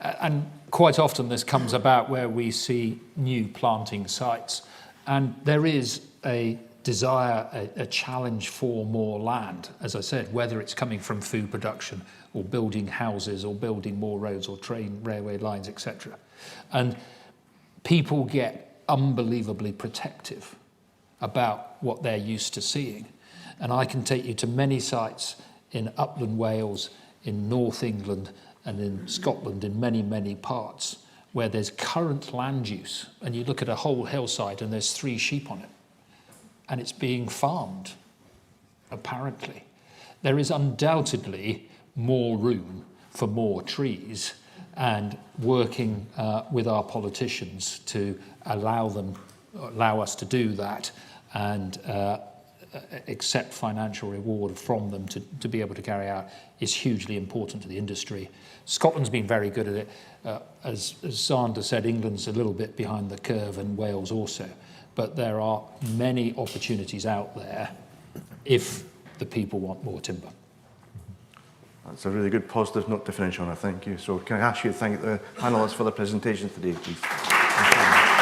And quite often this comes about where we see new planting sites, and there is a desire, a challenge for more land, as I said, whether it's coming from food production or building houses or building more roads or railway lines, etc. And people get unbelievably protective about what they're used to seeing. And I can take you to many sites in upland Wales, in North England, and in Scotland, in many, many parts, where there's current land use, and you look at a whole hillside and there's 3 sheep on it, and it's being farmed, apparently. there is undoubtedly more room for more trees, and working with our politicians to allow us to do that and accept financial reward from them to be able to carry out is hugely important to the industry. Scotland's been very good at it. As Sandra said, England's a little bit behind the curve, and Wales also. But there are many opportunities out there if the people want more timber. That's a really good positive note to finish on, I thank you. So can I ask you to thank the panellists for the presentation today, please?